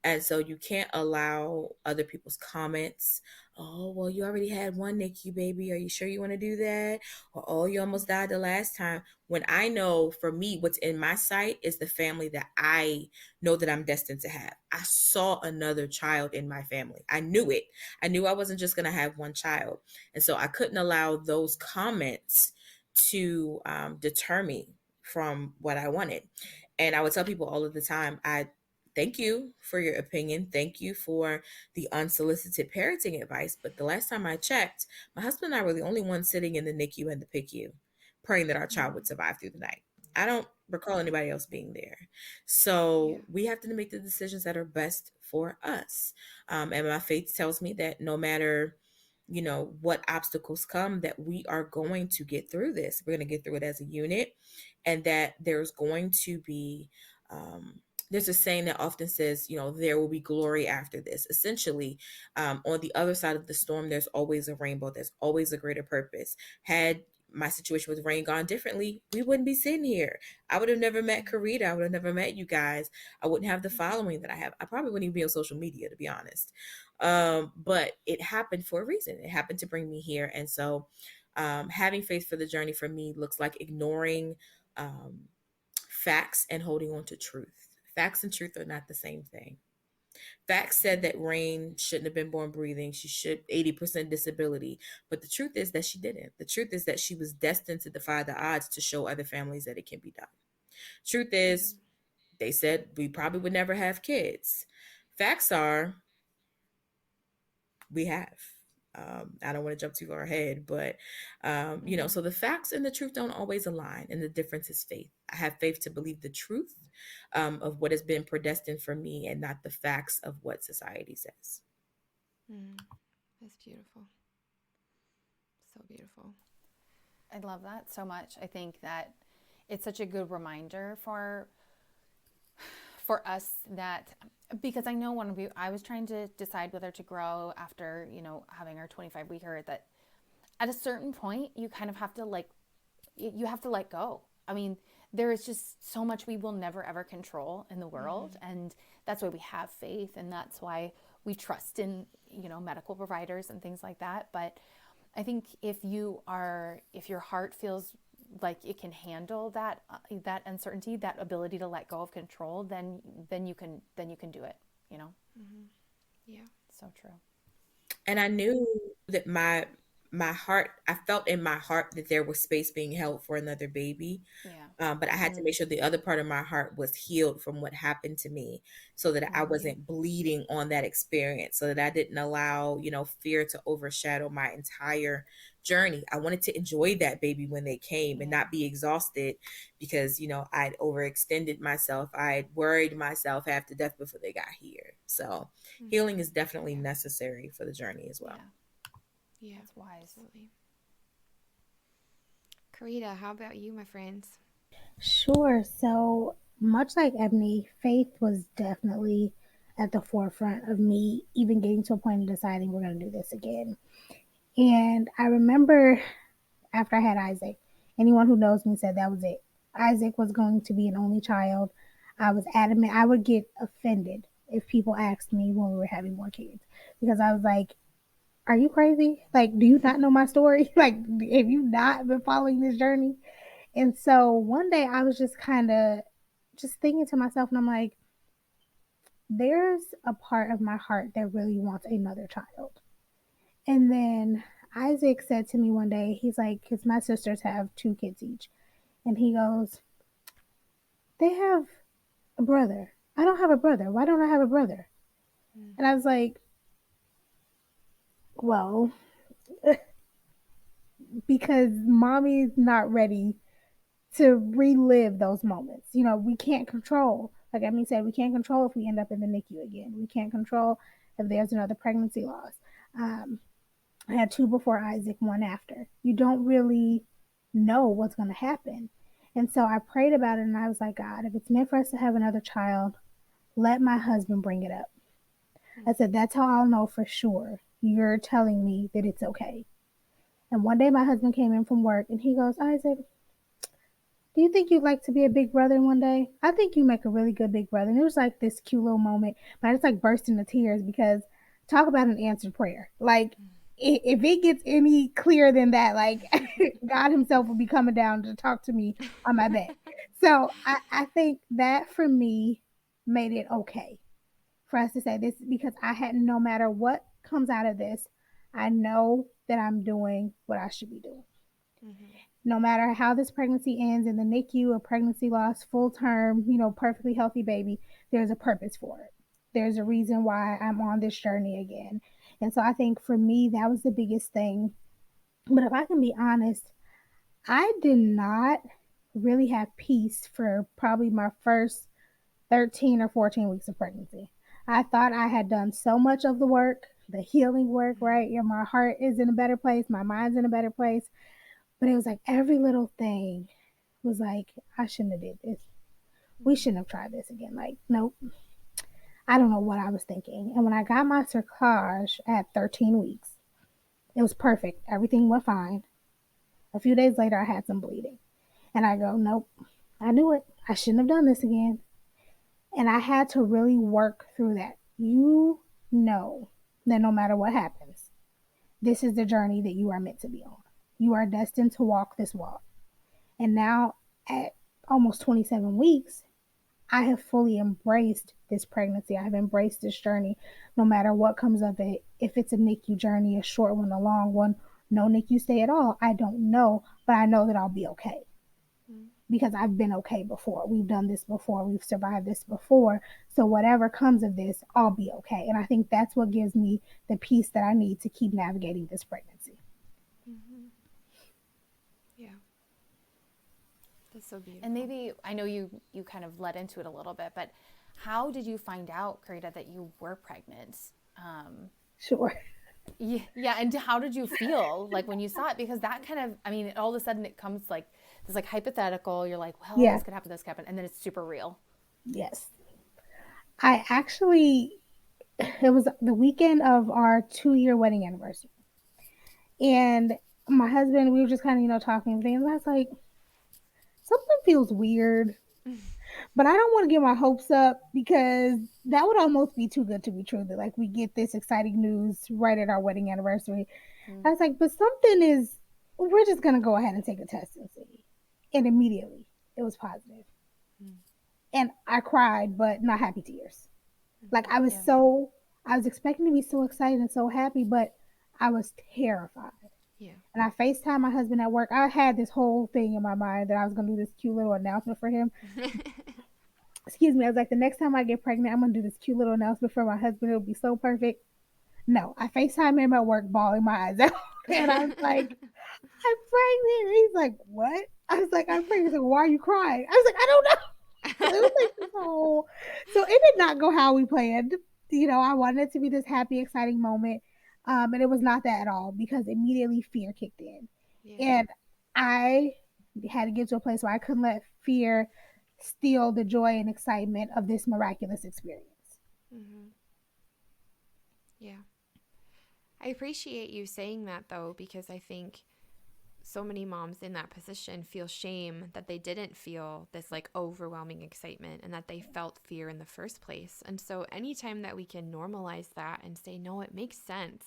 And so you can't allow other people's comments. "Oh, well, you already had one NICU baby. Are you sure you want to do that?" Or, "Oh, you almost died the last time." When I know for me, what's in my sight is the family that I know that I'm destined to have. I saw another child in my family. I knew it. I knew I wasn't just going to have one child. And so I couldn't allow those comments to deter me from what I wanted. And I would tell people all of the time, I thank you for your opinion. Thank you for the unsolicited parenting advice. But the last time I checked, my husband and I were the only ones sitting in the NICU and the PICU praying that our child would survive through the night. I don't recall anybody else being there. So we have to make the decisions that are best for us. And my faith tells me that no matter what obstacles come, that we are going to get through this. We're going to get through it as a unit, and that there's going to be there's a saying that often says, there will be glory after this. Essentially, on the other side of the storm, there's always a rainbow. There's always a greater purpose. Had my situation with Rain gone differently, we wouldn't be sitting here. I would have never met Carrita. I would have never met you guys. I wouldn't have the following that I have. I probably wouldn't even be on social media, to be honest. But it happened for a reason. It happened to bring me here. And so having faith for the journey for me looks like ignoring facts and holding on to truth. Facts and truth are not the same thing. Facts said that Rain shouldn't have been born breathing. She should 80% disability. But the truth is that she didn't. The truth is that she was destined to defy the odds to show other families that it can be done. Truth is, they said we probably would never have kids. Facts are, we have. I don't want to jump too far ahead, but so the facts and the truth don't always align, and the difference is faith. I have faith to believe the truth of what has been predestined for me, and not the facts of what society says. That's beautiful. So beautiful. I love that so much. I think that it's such a good reminder for us, that because I know when I was trying to decide whether to grow after, having our 25-weeker, that at a certain point you kind of have to you have to let go. I mean, there is just so much we will never ever control in the world. And that's why we have faith, and that's why we trust in, medical providers and things like that. But I think if your heart feels like it can handle that uncertainty, that ability to let go of control, then you can do it. Yeah, so true. And I knew that my heart, I felt in my heart that there was space being held for another baby. But I had to make sure the other part of my heart was healed from what happened to me, so that I wasn't bleeding on that experience, so that I didn't allow, fear to overshadow my entire journey. I wanted to enjoy that baby when they came and not be exhausted because, I'd overextended myself. I'd worried myself half to death before they got here. So healing is definitely necessary for the journey as well. Yeah, that's wise. Absolutely. Carrita, how about you, my friends? Sure. So much like Ebony, faith was definitely at the forefront of me even getting to a point of deciding we're going to do this again. And I remember after I had Isaac, anyone who knows me said that was it. Isaac was going to be an only child. I was adamant. I would get offended if people asked me when we were having more kids, because I was like, are you crazy? Like, do you not know my story? Like, have you not been following this journey? And so one day I was just kind of just thinking to myself, and I'm like, there's a part of my heart that really wants another child. And then Isaac said to me one day, he's like, because my sisters have 2 kids each. And he goes, they have a brother. I don't have a brother. Why don't I have a brother? And I was like, well, because mommy's not ready to relive those moments. You know, we can't control, like Emily said, we can't control if we end up in the NICU again. We can't control if there's another pregnancy loss. I had 2 before Isaac, 1 after. You don't really know what's going to happen. And so I prayed about it and I was like, God, if it's meant for us to have another child, let my husband bring it up. I said, that's how I'll know for sure you're telling me that it's okay. And one day my husband came in from work and he goes, Isaac, do you think you'd like to be a big brother one day? I think you make a really good big brother. And it was like this cute little moment, but I just like burst into tears because talk about an answered prayer. Like, if it gets any clearer than that, like God himself will be coming down to talk to me on my bed. So I think that for me made it okay for us to say this, because I had, no matter what comes out of this, I know that I'm doing what I should be doing. Mm-hmm. No matter how this pregnancy ends in the NICU, a pregnancy loss, full term, you know, perfectly healthy baby, there's a purpose for it. There's a reason why I'm on this journey again. And so I think for me, that was the biggest thing. But if I can be honest, I did not really have peace for probably my first 13 or 14 weeks of pregnancy. I thought I had done so much of the work, the healing work, right? You know, my heart is in a better place, my mind's in a better place. But it was like every little thing was like, I shouldn't have did this. We shouldn't have tried this again. Like, nope. I don't know what I was thinking. And when I got my cerclage at 13 weeks, it was perfect. Everything went fine. A few days later, I had some bleeding. And I go, nope, I knew it. I shouldn't have done this again. And I had to really work through that. You know that no matter what happens, this is the journey that you are meant to be on. You are destined to walk this walk. And now at almost 27 weeks, I have fully embraced this pregnancy. I have embraced this journey, no matter what comes of it. If it's a NICU journey, a short one, a long one, no NICU stay at all, I don't know, but I know that I'll be okay. Because I've been okay before. We've done this before. We've survived this before. So whatever comes of this, I'll be okay. And I think that's what gives me the peace that I need to keep navigating this pregnancy. Mm-hmm. Yeah. That's so beautiful. And maybe, I know you kind of led into it a little bit, but how did you find out, Carrita, that you were pregnant? Sure. Yeah, and how did you feel like when you saw it? Because that kind of, I mean, all of a sudden it comes like this like hypothetical. You're like, well, this could happen, and then it's super real. Yes. I actually, it was the weekend of our 2-year wedding anniversary. And my husband, we were just kind of, you know, talking and things. And I was like, something feels weird. But I don't want to get my hopes up because that would almost be too good to be true. That like we get this exciting news right at our wedding anniversary. I was like, but something is, we're just going to go ahead and take a test and see. And immediately it was positive. And I cried, but not happy tears. Like I was I was expecting to be so excited and so happy, but I was terrified. Yeah. And I FaceTimed my husband at work. I had this whole thing in my mind that I was going to do this cute little announcement for him. Excuse me. I was like, the next time I get pregnant, I'm going to do this cute little announcement for my husband. It'll be so perfect. No, I FaceTimed him at work, bawling my eyes out. And I was like, I'm pregnant. And he's like, what? I was like, I'm pregnant. He's like, why are you crying? I was like, I don't know. It was like this whole, so it did not go how we planned. You know, I wanted it to be this happy, exciting moment. And it was not that at all because immediately fear kicked in. Yeah. And I had to get to a place where I couldn't let fear steal the joy and excitement of this miraculous experience. Mm-hmm. Yeah. I appreciate you saying that though, because I think so many moms in that position feel shame that they didn't feel this like overwhelming excitement and that they felt fear in the first place. And so anytime that we can normalize that and say, no, it makes sense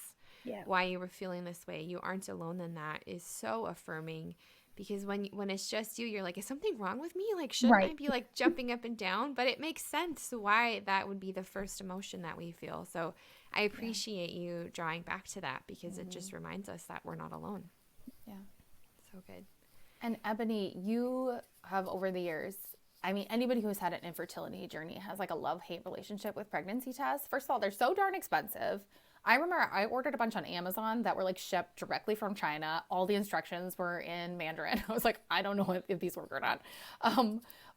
why you were feeling this way, you aren't alone in that, is so affirming. Because when it's just you, you're like, is something wrong with me? Like, shouldn't I be like jumping up and down? But it makes sense why that would be the first emotion that we feel. So I appreciate you drawing back to that because it just reminds us that we're not alone. Yeah. So good. And Ebony, you have over the years, I mean, anybody who's had an infertility journey has like a love-hate relationship with pregnancy tests. First of all, they're so darn expensive. I remember I ordered a bunch on Amazon that were like shipped directly from China. All the instructions were in Mandarin. I was like, I don't know if these work or not.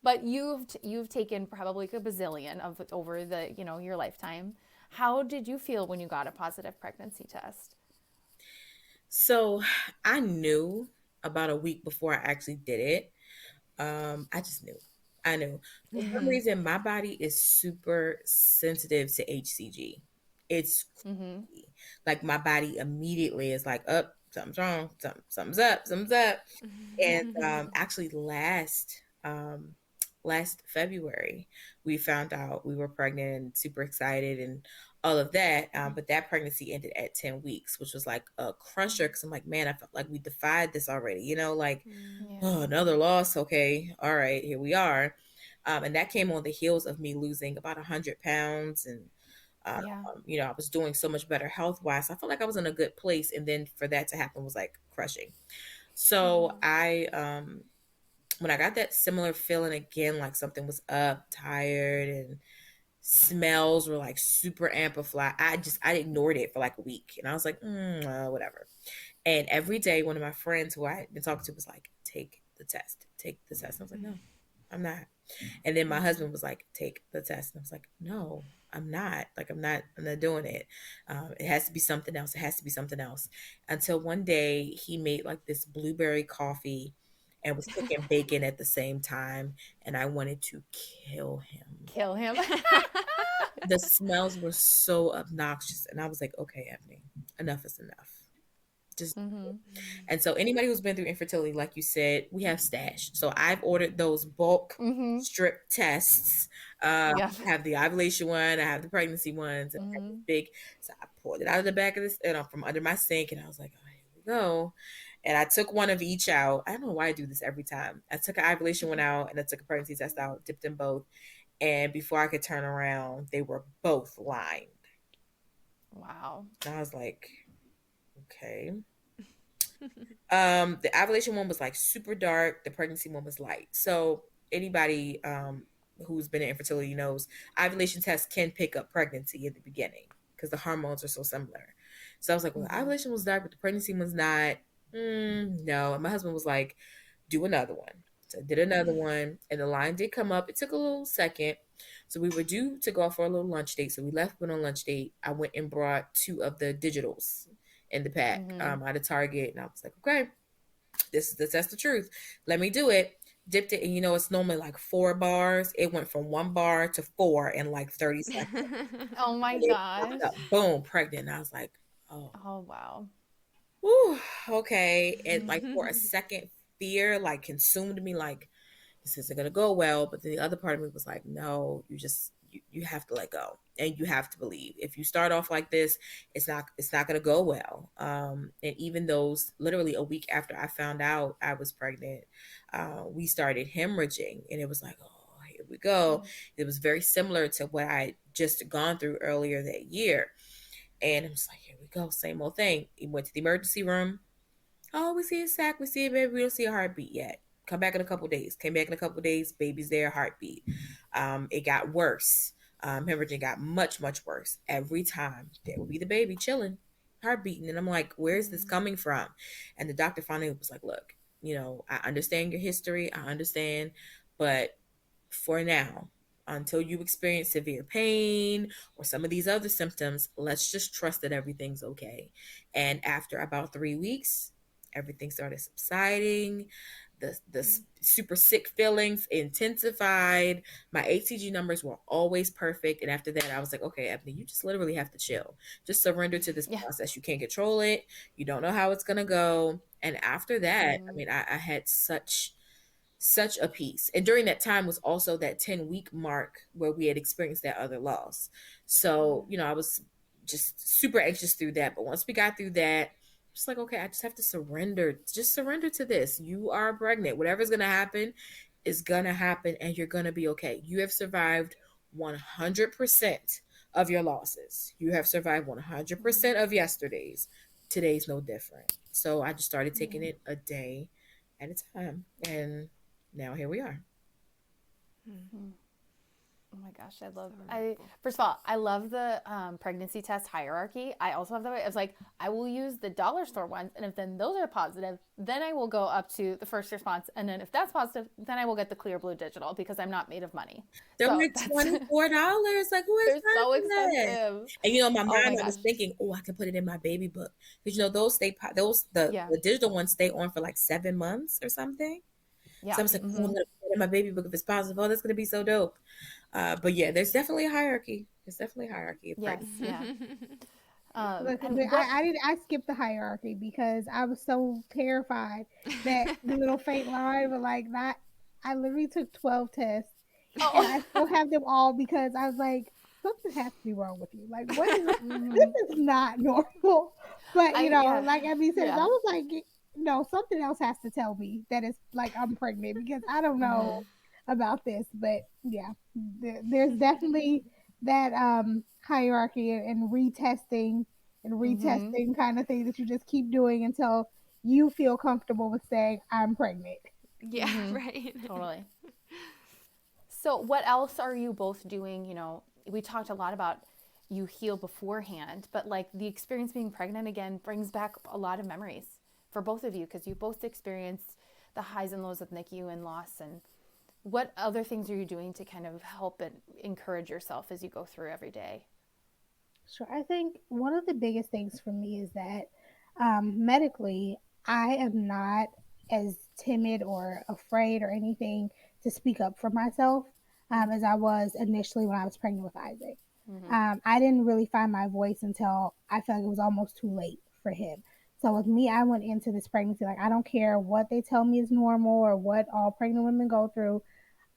But you've taken probably a bazillion of over the, you know, your lifetime. How did you feel when you got a positive pregnancy test? So I knew about a week before I actually did it. I just knew. I knew. For some reason, my body is super sensitive to HCG. It's crazy. Like my body immediately is like, up, something's wrong, something's up, something's up. And actually last February, we found out we were pregnant and super excited and all of that. But that pregnancy ended at 10 weeks, which was like a crusher because I'm like, man, I felt like we defied this already, you know, like, oh, another loss. Okay. All right, here we are. And that came on the heels of me losing about 100 pounds. And, you know, I was doing so much better health-wise. I felt like I was in a good place. And then for that to happen was like crushing. So when I got that similar feeling again, like something was up, tired, and smells were like super amplified, I ignored it for like a week. And I was like, whatever. And every day, one of my friends who I had been talking to was like, take the test, take the test. And I was like, no, I'm not. And then my husband was like, take the test. And I was like, no, I'm not. Like, I'm not doing it. It has to be something else. It has to be something else. Until one day he made like this blueberry coffee and was cooking bacon at the same time. And I wanted to kill him. Kill him. The smells were so obnoxious. And I was like, okay, Ebony, enough is enough. Just and so anybody who's been through infertility, like you said, we have stash. So I've ordered those bulk strip tests. I have the ovulation one, I have the pregnancy ones, and I have this big. So I pulled it out of the back of this, from under my sink, and I was like, oh, here we go. And I took one of each out. I don't know why I do this every time. I took an ovulation one out, and I took a pregnancy test out, dipped in both, and before I could turn around, they were both lined. Wow. And I was like, okay. The ovulation one was like super dark. The pregnancy one was light. So anybody who's been in infertility knows ovulation tests can pick up pregnancy in the beginning because the hormones are so similar. So I was like, well, the ovulation was dark, but the pregnancy was not. No. And my husband was like, do another one. So I did another one, and the line did come up. It took a little second. So we were due to go out for a little lunch date. So we went on lunch date. I went and brought 2 of the digitals in the pack out of Target. And I was like, okay, that's the truth. Let me do it. Dipped it. And you know, it's normally like 4 bars. It went from 1 bar to 4 in like 30 seconds. Oh my gosh. Boom, pregnant. And I was like, oh wow. Whew, okay. And like for a second, fear like consumed me, like this isn't gonna go well. But then the other part of me was like, no, you have to let go and you have to believe. If you start off like this, it's not gonna go well. And even those literally a week after I found out I was pregnant, we started hemorrhaging, and it was like, oh, here we go. It was very similar to what I had just gone through earlier that year. And I was like, here we go, same old thing. He went to the emergency room. Oh, we see a sac, we see a baby, we don't see a heartbeat yet. Come back in a couple days. Came back in a couple days, baby's there, heartbeat. It got worse. Hemorrhaging got much, much worse. Every time there would be the baby chilling, heartbeating. And I'm like, where's this coming from? And the doctor finally was like, look, you know, I understand your history. I understand. But for now, until you experience severe pain or some of these other symptoms, let's just trust that everything's okay. And after about 3 weeks, everything started subsiding. The super sick feelings intensified. My HCG numbers were always perfect. And after that, I was like, okay, Ebony, you just literally have to chill. Just surrender to this process. You can't control it. You don't know how it's going to go. And after that, I mean, I had such a peace. And during that time was also that 10-week mark where we had experienced that other loss. So, you know, I was just super anxious through that. But once we got through that, just like, okay, I just have to surrender. Just surrender to this. You are pregnant. Whatever's going to happen is going to happen, and you're going to be okay. You have survived 100% of your losses. You have survived 100% of yesterday's. Today's no different. So I just started taking it a day at a time. And now here we are. Oh my gosh, first of all, I love the pregnancy test hierarchy. I also love that way. I was like, I will use the dollar store ones, and if then those are positive, then I will go up to the first response, and then if that's positive, then I will get the clear blue digital because I'm not made of money. They're like $24. Like, who is they're so expensive. And you know, my mind, I was thinking, I can put it in my baby book because you know the digital ones stay on for like 7 months or something. Yeah. So I was like, I'm gonna put it in my baby book if it's positive. Oh, that's gonna be so dope. But yeah, there's definitely a hierarchy. There's definitely a hierarchy. Yes, yeah. I skipped the hierarchy because I was so terrified that the little faint line was like that. I literally took 12 tests and I still have them all because I was like, something has to be wrong with you. Like, what is this is not normal. But like Ebony said, I was like, no, something else has to tell me that it's like I'm pregnant because I don't know about this. But yeah, there's definitely that hierarchy and retesting kind of thing that you just keep doing until you feel comfortable with saying I'm pregnant. Yeah, right. Totally. So what else are you both doing? You know, we talked a lot about you heal beforehand, but like the experience being pregnant again brings back a lot of memories for both of you because you both experienced the highs and lows of NICU and loss. And what other things are you doing to kind of help and encourage yourself as you go through every day? Sure. I think one of the biggest things for me is that medically, I am not as timid or afraid or anything to speak up for myself as I was initially when I was pregnant with Isaac. I didn't really find my voice until I felt like it was almost too late for him. So with me, I went into this pregnancy like, I don't care what they tell me is normal or what all pregnant women go through.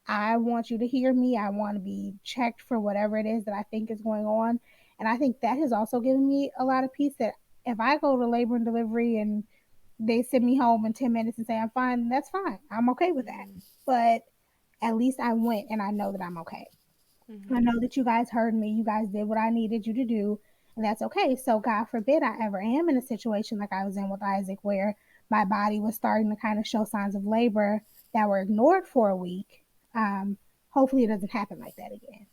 I want you to hear me. I want to be checked for whatever it is that I think is going on. And I think that has also given me a lot of peace that if I go to labor and delivery and they send me home in 10 minutes and say I'm fine, that's fine. I'm okay with that. But at least I went and I know that I'm okay. I know that you guys heard me. You guys did what I needed you to do. And that's okay. So God forbid I ever am in a situation like I was in with Isaac where my body was starting to kind of show signs of labor that were ignored for a week. Hopefully it doesn't happen like that again.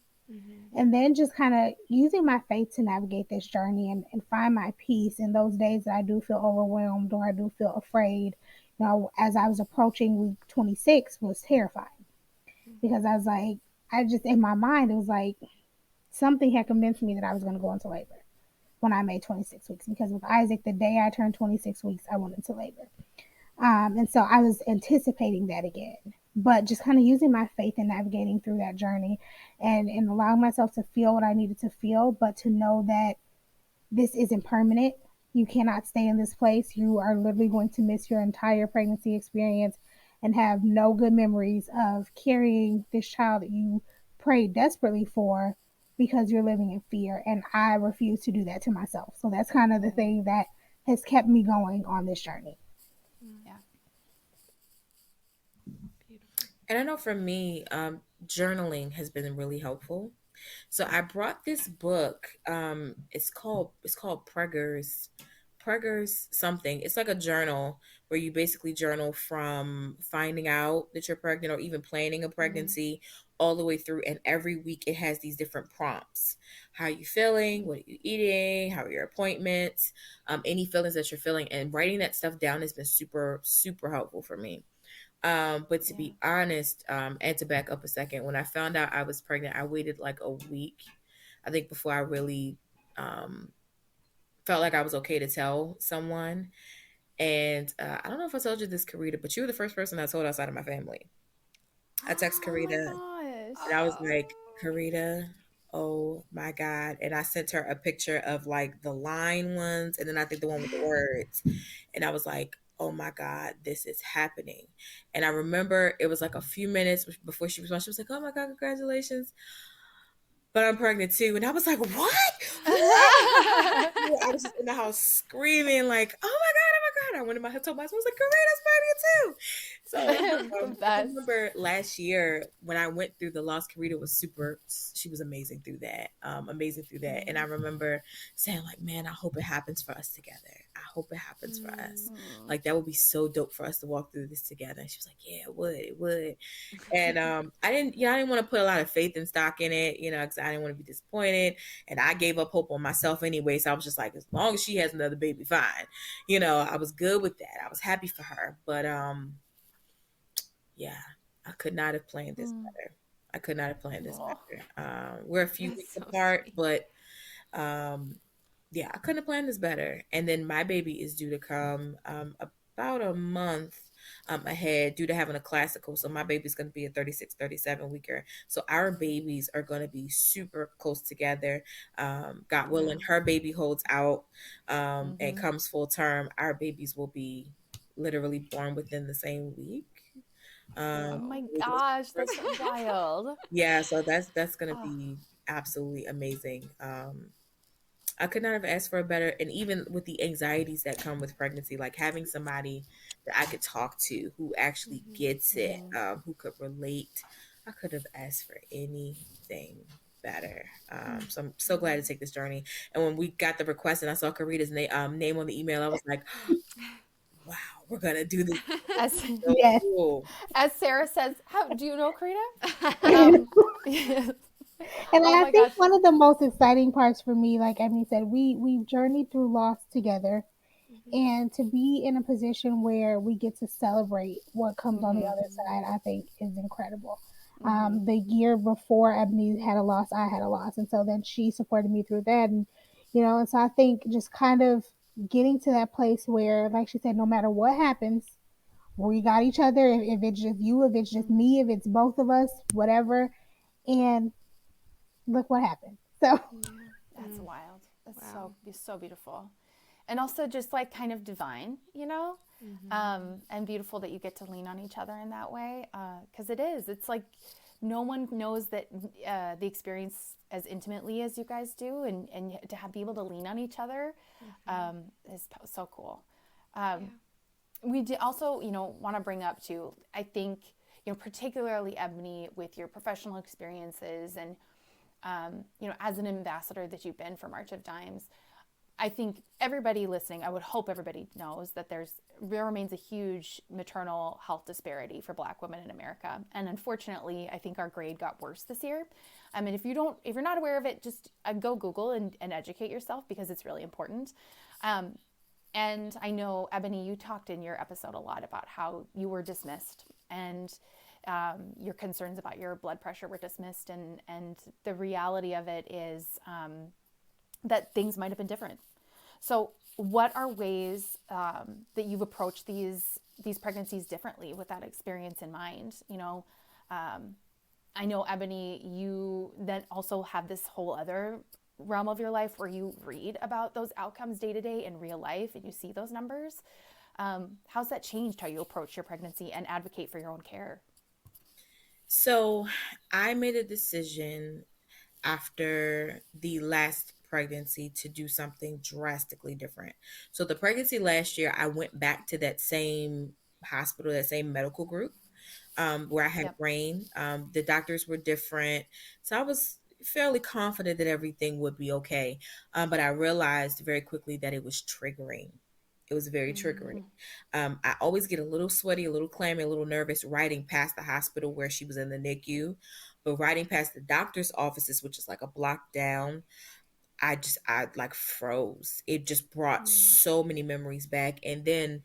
And then just kind of using my faith to navigate this journey and find my peace in those days that I do feel overwhelmed or I do feel afraid. You know, as I was approaching week 26 was terrifying because I was like, in my mind, it was like something had convinced me that I was going to go into labor when I made 26 weeks because with Isaac, the day I turned 26 weeks, I went into labor. And so I was anticipating that again, but just kind of using my faith and navigating through that journey and allowing myself to feel what I needed to feel, but to know that this isn't permanent. You cannot stay in this place. You are literally going to miss your entire pregnancy experience and have no good memories of carrying this child that you prayed desperately for because you're living in fear. And I refuse to do that to myself. So that's kind of the thing that has kept me going on this journey. Yeah. And I know for me, journaling has been really helpful. So I brought this book. It's called Preggers something. It's like a journal where you basically journal from finding out that you're pregnant or even planning a pregnancy all the way through. And every week it has these different prompts. How are you feeling? What are you eating? How are your appointments? Any feelings that you're feeling. And writing that stuff down has been super, super helpful for me. But to be honest, and to back up a second, when I found out I was pregnant, I waited like a week, I think, before I really felt like I was okay to tell someone. And I don't know if I told you this, Carrita, but you were the first person I told outside of my family. I text Carrita and I was like, Carrita, oh my God. And I sent her a picture of like the line ones and then I think the one with the words. And I was like, oh my God, this is happening. And I remember it was like a few minutes before she responded. She was like, oh my God, congratulations. But I'm pregnant too. And I was like, what? I was just in the house screaming like, oh my God. I I went in my head, told my husband, I was like, Karita's pregnant too. So I remember last year when I went through the loss, Karita was she was amazing through that. And I remember saying like, man, I hope it happens for us together. I hope it happens for us. Like that would be so dope for us to walk through this together. And she was like, yeah, it would. And I didn't want to put a lot of faith and stock in it, because I didn't want to be disappointed. And I gave up hope on myself anyway. So I was just like, as long as she has another baby, fine. I was good with that. I was happy for her. But yeah, I could not have planned this better. I could not have planned this better. We're a few weeks apart, but yeah, I couldn't have planned this better. And then my baby is due to come about a month ahead due to having a classical. So my baby's going to be a 36, 37 weeker. So our babies are going to be super close together. God willing, her baby holds out and comes full term. Our babies will be literally born within the same week. Oh my gosh, that's so wild. Yeah, so that's going to be absolutely amazing. I could not have asked for a better, and even with the anxieties that come with pregnancy, like having somebody that I could talk to who actually gets it, who could relate, I could have asked for anything better. So I'm so glad to take this journey. And when we got the request and I saw Karita's name on the email, I was like, wow, we're gonna do this. Yes. Cool. As Sarah says, how do you know Karita? And I think one of the most exciting parts for me, like Ebony said, we've journeyed through loss together, and to be in a position where we get to celebrate what comes on the other side, I think is incredible. The year before Ebony had a loss, I had a loss, and so then she supported me through that, and and so I think just kind of getting to that place where, like she said, no matter what happens, we got each other. If it's just you, if it's just me, if it's both of us, whatever, and look what happened. So that's wild. That's so beautiful. And also just like kind of divine, and beautiful that you get to lean on each other in that way. Cause it's like no one knows that the experience as intimately as you guys do, and to be able to lean on each other is so cool. We also, want to bring up too, I think, particularly Ebony, with your professional experiences and as an ambassador that you've been for March of Dimes, I think everybody listening, I would hope everybody knows that there remains a huge maternal health disparity for Black women in America. And unfortunately, I think our grade got worse this year. I mean, if you're not aware of it, just go Google and educate yourself, because it's really important. And I know, Ebony, you talked in your episode a lot about how you were dismissed, and your concerns about your blood pressure were dismissed, and the reality of it is that things might have been different. So what are ways that you've approached these pregnancies differently with that experience in mind? I know, Ebony, you then also have this whole other realm of your life where you read about those outcomes day to day in real life, and you see those numbers. How's that changed how you approach your pregnancy and advocate for your own care? So I made a decision after the last pregnancy to do something drastically different. So the pregnancy last year, I went back to that same hospital, that same medical group where I had brain. The doctors were different. So I was fairly confident that everything would be okay. But I realized very quickly that it was triggering. It was very triggering. I always get a little sweaty, a little clammy, a little nervous riding past the hospital where she was in the NICU, but riding past the doctor's offices, which is like a block down, I like froze. It just brought so many memories back. And then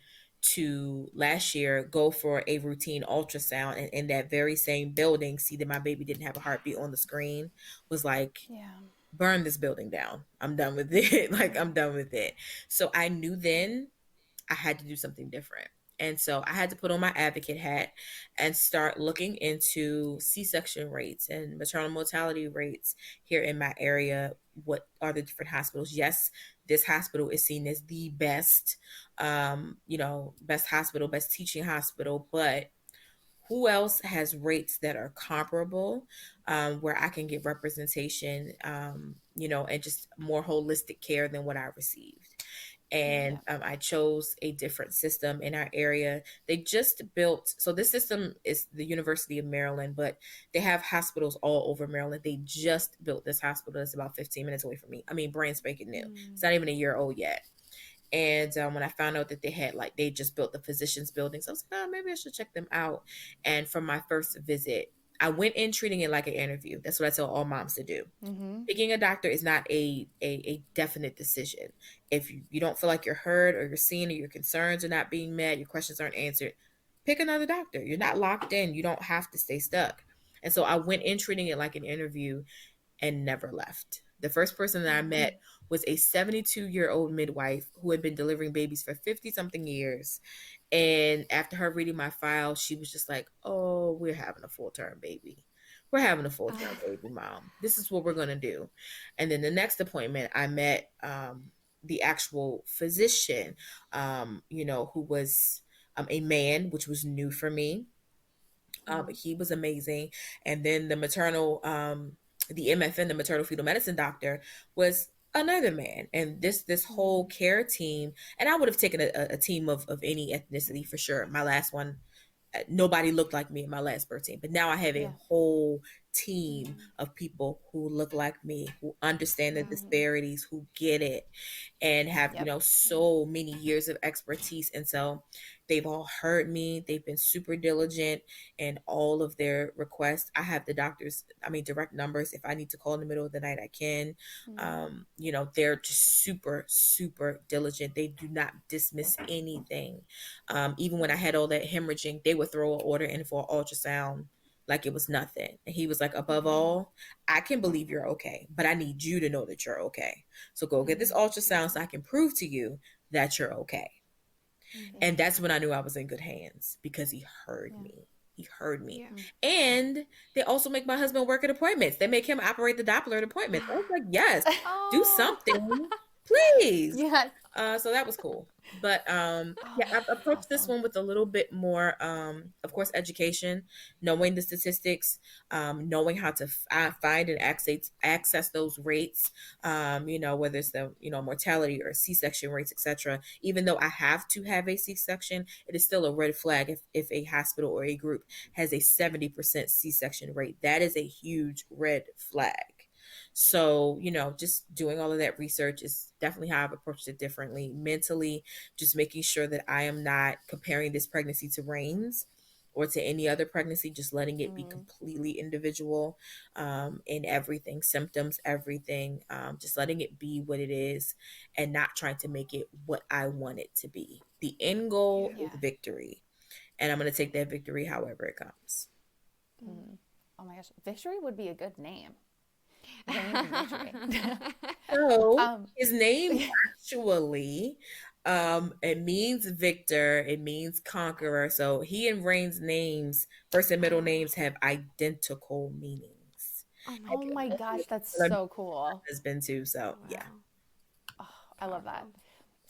to last year, go for a routine ultrasound, and in that very same building, see that my baby didn't have a heartbeat on the screen, was like, burn this building down. I'm done with it. I'm done with it. So I knew then I had to do something different. And so I had to put on my advocate hat and start looking into C-section rates and maternal mortality rates here in my area. What are the different hospitals? Yes, this hospital is seen as the best, best hospital, best teaching hospital, but who else has rates that are comparable, where I can get representation, and just more holistic care than what I received. And I chose a different system in our area. They just built, so this system is the University of Maryland, but they have hospitals all over Maryland. They just built this hospital that's about 15 minutes away from me. I mean, brand spanking new. It's not even a year old yet. And when I found out that they just built the physicians building, so I was like, oh, maybe I should check them out. And from my first visit, I went in treating it like an interview. That's what I tell all moms to do. Picking a doctor is not a definite decision. If you don't feel like you're heard or you're seen or your concerns are not being met, your questions aren't answered, pick another doctor. You're not locked in. You don't have to stay stuck. And so I went in treating it like an interview and never left. The first person that I met was a 72-year-old midwife who had been delivering babies for 50-something years. And after her reading my file, she was just like, oh, we're having a full-term baby. We're having a full-term baby, Mom. This is what we're going to do. And then the next appointment, I met the actual physician, who was a man, which was new for me. But he was amazing. And then the maternal, the MFN, the maternal fetal medicine doctor, was another man. And this whole care team, and I would have taken a team of any ethnicity for sure. My last one, nobody looked like me in my last birth team, but now I have a whole team of people who look like me, who understand the disparities, who get it, and have so many years of expertise. And so they've all heard me. They've been super diligent in all of their requests. I have the doctors, direct numbers. If I need to call in the middle of the night, I can. They're just super, super diligent. They do not dismiss anything. Even when I had all that hemorrhaging, they would throw an order in for an ultrasound like it was nothing. And he was like, above all, I can believe you're okay, but I need you to know that you're okay. So go get this ultrasound so I can prove to you that you're okay. And that's when I knew I was in good hands, because he heard me. He heard me. Yeah. And they also make my husband work at appointments. They make him operate the Doppler at appointments. I was like, yes, do something, please. Yes. So that was cool. But I've approached this one with a little bit more, of course, education, knowing the statistics, knowing how to find and access those rates, whether it's the, mortality or C-section rates, etc. Even though I have to have a C-section, it is still a red flag if a hospital or a group has a 70% C-section rate. That is a huge red flag. So, just doing all of that research is definitely how I've approached it differently. Mentally, just making sure that I am not comparing this pregnancy to Rain's or to any other pregnancy, just letting it be completely individual in everything, symptoms, everything, just letting it be what it is and not trying to make it what I want it to be. The end goal is victory. And I'm going to take that victory however it comes. Oh my gosh. Victory would be a good name. So his name actually, it means victor, it means conqueror. So he and Rain's names, first and middle names, have identical meanings. Oh my gosh, that's so cool. Husband too, so yeah. Oh, I love that.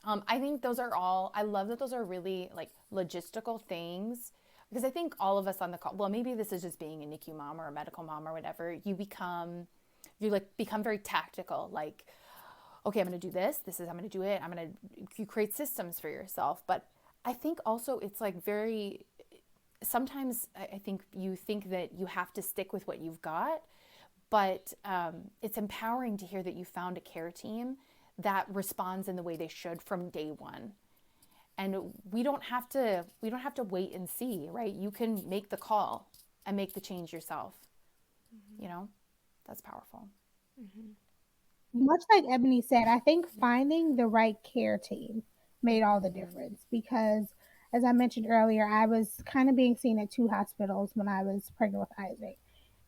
I think I love that those are really like logistical things, because I think all of us on the call, well, maybe this is just being a NICU mom or a medical mom or whatever, you become very tactical, like, okay, I'm going to do this. I'm going to do it. You create systems for yourself. But I think also it's like sometimes I think you think that you have to stick with what you've got, but it's empowering to hear that you found a care team that responds in the way they should from day one. And we don't have to wait and see, right? You can make the call and make the change yourself. That's powerful. Much like Ebony said, I think finding the right care team made all the difference, because as I mentioned earlier, I was kind of being seen at two hospitals when I was pregnant with Isaac.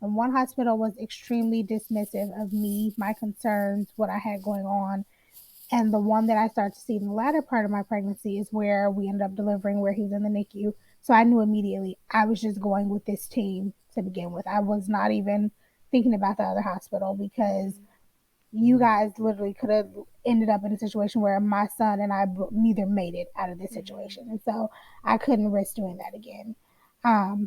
And one hospital was extremely dismissive of me, my concerns, what I had going on. And the one that I started to see in the latter part of my pregnancy is where we ended up delivering, where he was in the NICU. So I knew immediately I was just going with this team to begin with. I was not even thinking about the other hospital, because you guys literally could have ended up in a situation where my son and I neither made it out of this situation. And so I couldn't risk doing that again.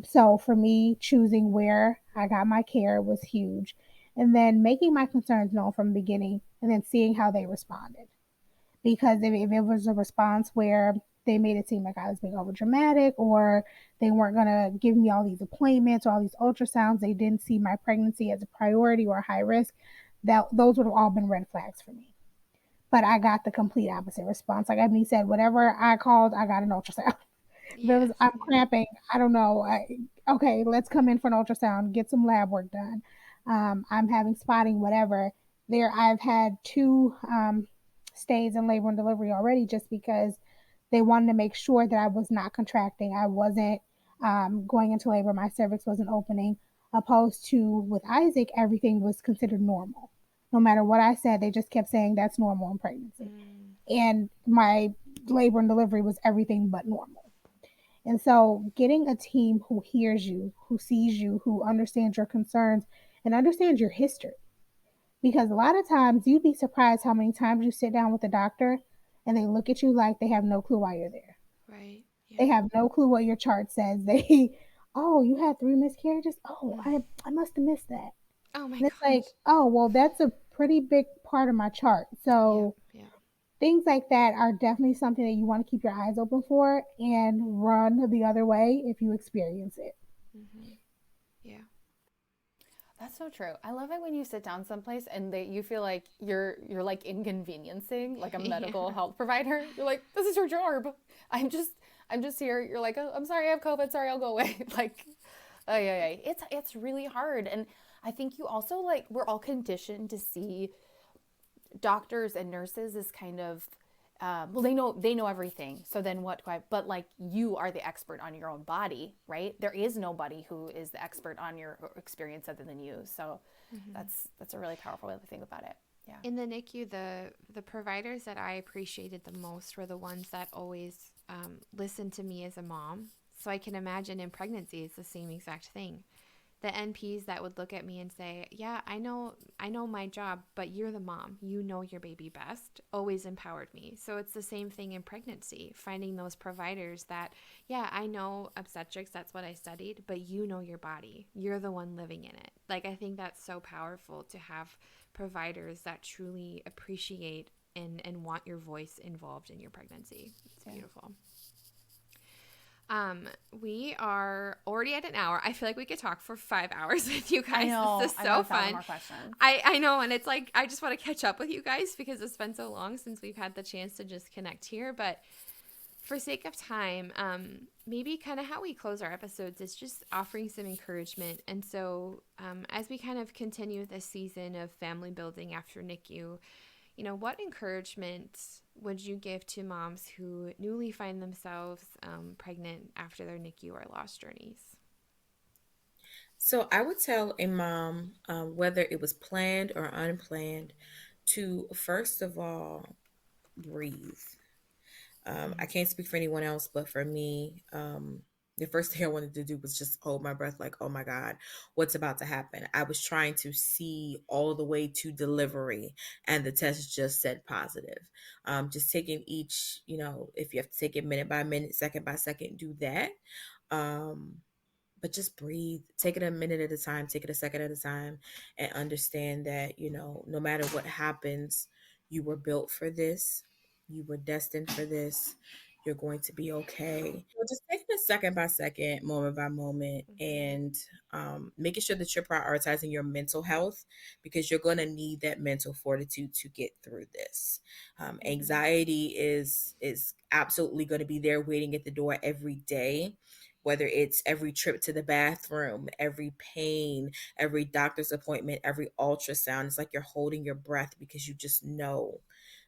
So for me, choosing where I got my care was huge. And then making my concerns known from the beginning and then seeing how they responded. because if it was a response where they made it seem like I was being over dramatic, or they weren't going to give me all these appointments or all these ultrasounds, they didn't see my pregnancy as a priority or a high risk, that those would have all been red flags for me. But I got the complete opposite response. Like Ebony said, whatever I called, I got an ultrasound. If it was, I'm cramping, I don't know. Okay, let's come in for an ultrasound, get some lab work done. I'm having spotting, whatever. I've had 2 stays in labor and delivery already, just because they wanted to make sure that I was not contracting. I wasn't going into labor. My cervix wasn't opening. Opposed to with Isaac, everything was considered normal. No matter what I said, they just kept saying that's normal in pregnancy. And my labor and delivery was everything but normal. And so getting a team who hears you, who sees you, who understands your concerns and understands your history. Because a lot of times you'd be surprised how many times you sit down with a doctor and they look at you like they have no clue why you're there. Right. Yeah. They have no clue what your chart says. Oh, you had 3 miscarriages? Oh, I must have missed that. Oh my And it's gosh. like, oh, well, that's a pretty big part of my chart. So things like that are definitely something that you want to keep your eyes open for and run the other way if you experience it. Yeah. That's so true. I love it when you sit down someplace and you feel like you're like inconveniencing like a medical health provider. You're like, this is your job. I'm just here. You're like, oh, I'm sorry, I have COVID. Sorry, I'll go away. Like, it's really hard. And I think you also, like, we're all conditioned to see doctors and nurses as kind of well, they know everything. So then what? But like, you are the expert on your own body, right? There is nobody who is the expert on your experience other than you. So that's a really powerful way to think about it. Yeah. In the NICU, the providers that I appreciated the most were the ones that always listened to me as a mom. So I can imagine in pregnancy, it's the same exact thing. The NPs that would look at me and say, yeah, I know my job, but you're the mom. You know your baby best, always empowered me. So it's the same thing in pregnancy, finding those providers that, yeah, I know obstetrics, that's what I studied, but you know your body. You're the one living in it. Like, I think that's so powerful to have providers that truly appreciate and want your voice involved in your pregnancy. It's beautiful. We are already at an hour. I feel like we could talk for 5 hours with you guys. I know. This is so fun. More questions. I know, and it's like I just want to catch up with you guys because it's been so long since we've had the chance to just connect here. But for sake of time, maybe kind of how we close our episodes is just offering some encouragement. And so as we kind of continue this season of family building after NICU, you know, what encouragement would you give to moms who newly find themselves pregnant after their NICU or loss journeys? So I would tell a mom, whether it was planned or unplanned, to first of all, breathe. I can't speak for anyone else, but for me, the first thing I wanted to do was just hold my breath like, oh my God, what's about to happen? I was trying to see all the way to delivery and the test just said positive. Just taking each, you know, if you have to take it minute by minute, second by second, do that. But just breathe, take it a minute at a time, take it a second at a time, and understand that, you know, no matter what happens, you were built for this. You were destined for this. You're going to be okay. So just taking it second by second, moment by moment, and making sure that you're prioritizing your mental health, because you're going to need that mental fortitude to get through this. Anxiety is absolutely going to be there waiting at the door every day, whether it's every trip to the bathroom, every pain, every doctor's appointment, every ultrasound. It's like you're holding your breath because you just know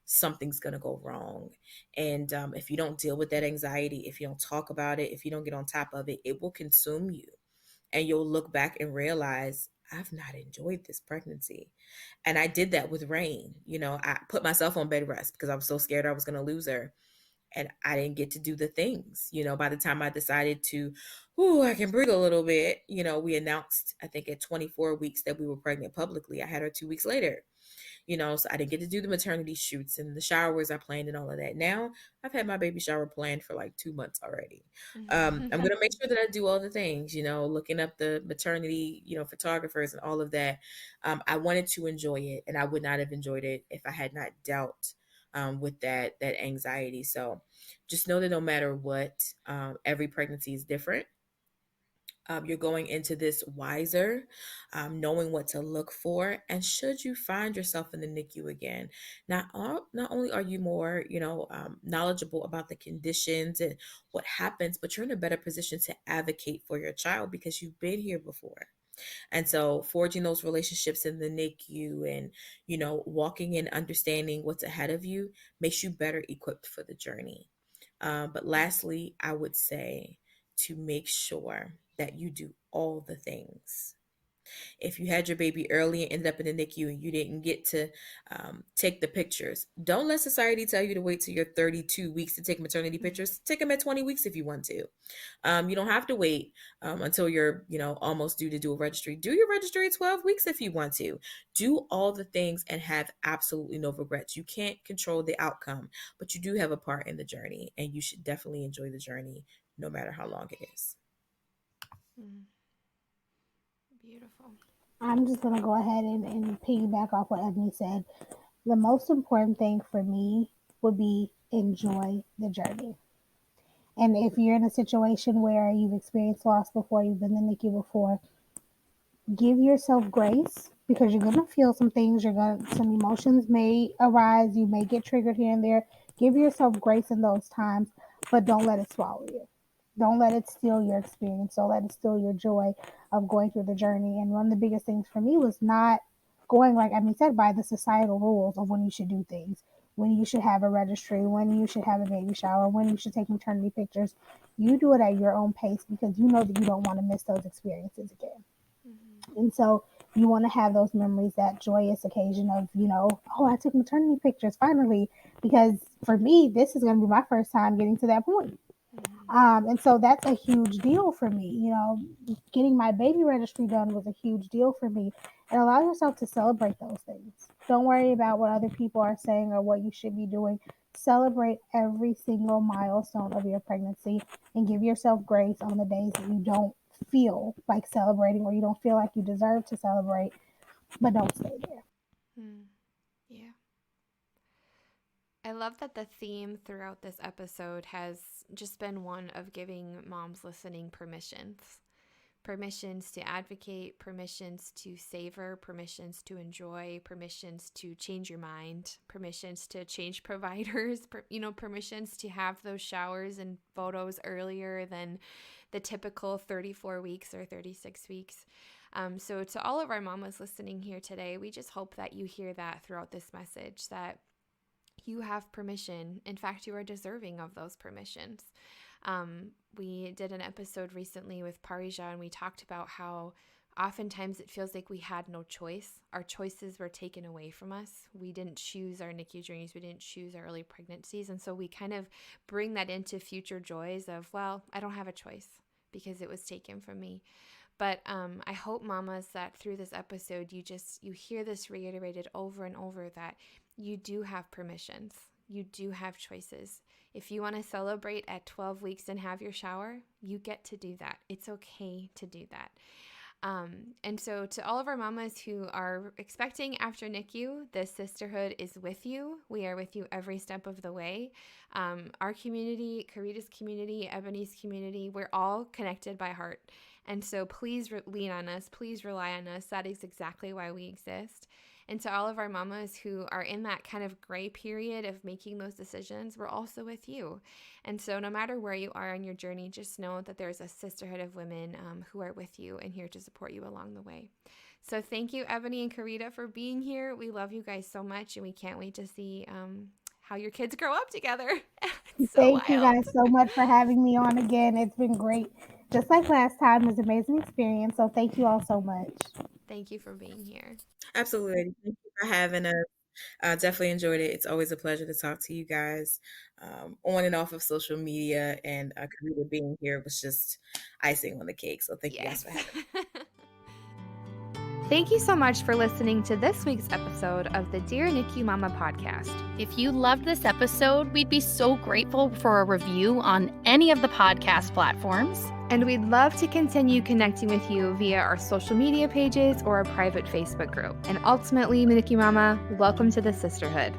something's going to go wrong. And if you don't deal with that anxiety, if you don't talk about it, if you don't get on top of it, it will consume you. And you'll look back and realize, I've not enjoyed this pregnancy. And I did that with Rain. You know, I put myself on bed rest because I was so scared I was going to lose her. And I didn't get to do the things, you know, by the time I decided to, I can breathe a little bit. You know, we announced, I think at 24 weeks that we were pregnant publicly. I had her 2 weeks later, you know, so I didn't get to do the maternity shoots and the showers I planned and all of that. Now I've had my baby shower planned for like 2 months already. I'm going to make sure that I do all the things, you know, looking up the maternity, you know, photographers and all of that. I wanted to enjoy it, and I would not have enjoyed it if I had not dealt with that anxiety. So just know that no matter what, every pregnancy is different. You're going into this wiser, knowing what to look for. And should you find yourself in the NICU again, not only are you more, knowledgeable about the conditions and what happens, but you're in a better position to advocate for your child because you've been here before. And so forging those relationships in the NICU and, walking and understanding what's ahead of you makes you better equipped for the journey. But lastly, I would say to make sure that you do all the things. If you had your baby early and ended up in the NICU and you didn't get to take the pictures, don't let society tell you to wait till you're 32 weeks to take maternity pictures. Take them at 20 weeks if you want to. You don't have to wait until you're, almost due to do a registry. Do your registry at 12 weeks if you want to. Do all the things and have absolutely no regrets. You can't control the outcome, but you do have a part in the journey, and you should definitely enjoy the journey no matter how long it is. Beautiful. I'm just going to go ahead and piggyback off what Ebony said. The most important thing for me would be enjoy the journey. And if you're in a situation where you've experienced loss before, you've been in the NICU before, give yourself grace because you're going to feel some things. Some emotions may arise. You may get triggered here and there. Give yourself grace in those times, but don't let it swallow you. Don't let it steal your experience. Don't let it steal your joy of going through the journey. And one of the biggest things for me was not going, like I said, by the societal rules of when you should do things, when you should have a registry, when you should have a baby shower, when you should take maternity pictures. You do it at your own pace because you know that you don't want to miss those experiences again. Mm-hmm. And so you want to have those memories, that joyous occasion of, I took maternity pictures finally, because for me, this is going to be my first time getting to that point. And so that's a huge deal for me. Getting my baby registry done was a huge deal for me. And allow yourself to celebrate those things. Don't worry about what other people are saying or what you should be doing. Celebrate every single milestone of your pregnancy and give yourself grace on the days that you don't feel like celebrating or you don't feel like you deserve to celebrate, but don't stay there. Yeah. I love that the theme throughout this episode has just been one of giving moms listening permissions. Permissions to advocate, permissions to savor, permissions to enjoy, permissions to change your mind, permissions to change providers, permissions to have those showers and photos earlier than the typical 34 weeks or 36 weeks. So to all of our mamas listening here today, we just hope that you hear that throughout this message, that you have permission. In fact, you are deserving of those permissions. We did an episode recently with Parija, and we talked about how oftentimes it feels like we had no choice. Our choices were taken away from us. We didn't choose our NICU journeys. We didn't choose our early pregnancies. And so we kind of bring that into future joys of, well, I don't have a choice because it was taken from me. But I hope, mamas, that through this episode, you hear this reiterated over and over, that you do have permissions. You do have choices. If you want to celebrate at 12 weeks and have your shower, you get to do that. It's okay to do that. And so to all of our mamas who are expecting after NICU, this sisterhood is with you. We are with you every step of the way. Our community, Carrita's community, Ebony's community, we're all connected by heart. And so please lean on us. Please rely on us. That is exactly why we exist. And to all of our mamas who are in that kind of gray period of making those decisions, we're also with you. And so no matter where you are on your journey, just know that there's a sisterhood of women who are with you and here to support you along the way. So thank you, Ebony and Carrita, for being here. We love you guys so much, and we can't wait to see how your kids grow up together. Thank you guys so much for having me on again. It's been great. Just like last time, it was an amazing experience. So thank you all so much. Thank you for being here. Absolutely. Thank you for having us. Definitely enjoyed it. It's always a pleasure to talk to you guys on and off of social media, and Carrita being here was just icing on the cake. So thank you guys for having me. Thank you so much for listening to this week's episode of the Dear NICU Mama podcast. If you loved this episode, we'd be so grateful for a review on any of the podcast platforms. And we'd love to continue connecting with you via our social media pages or a private Facebook group. And ultimately, NICU Mama, welcome to the sisterhood.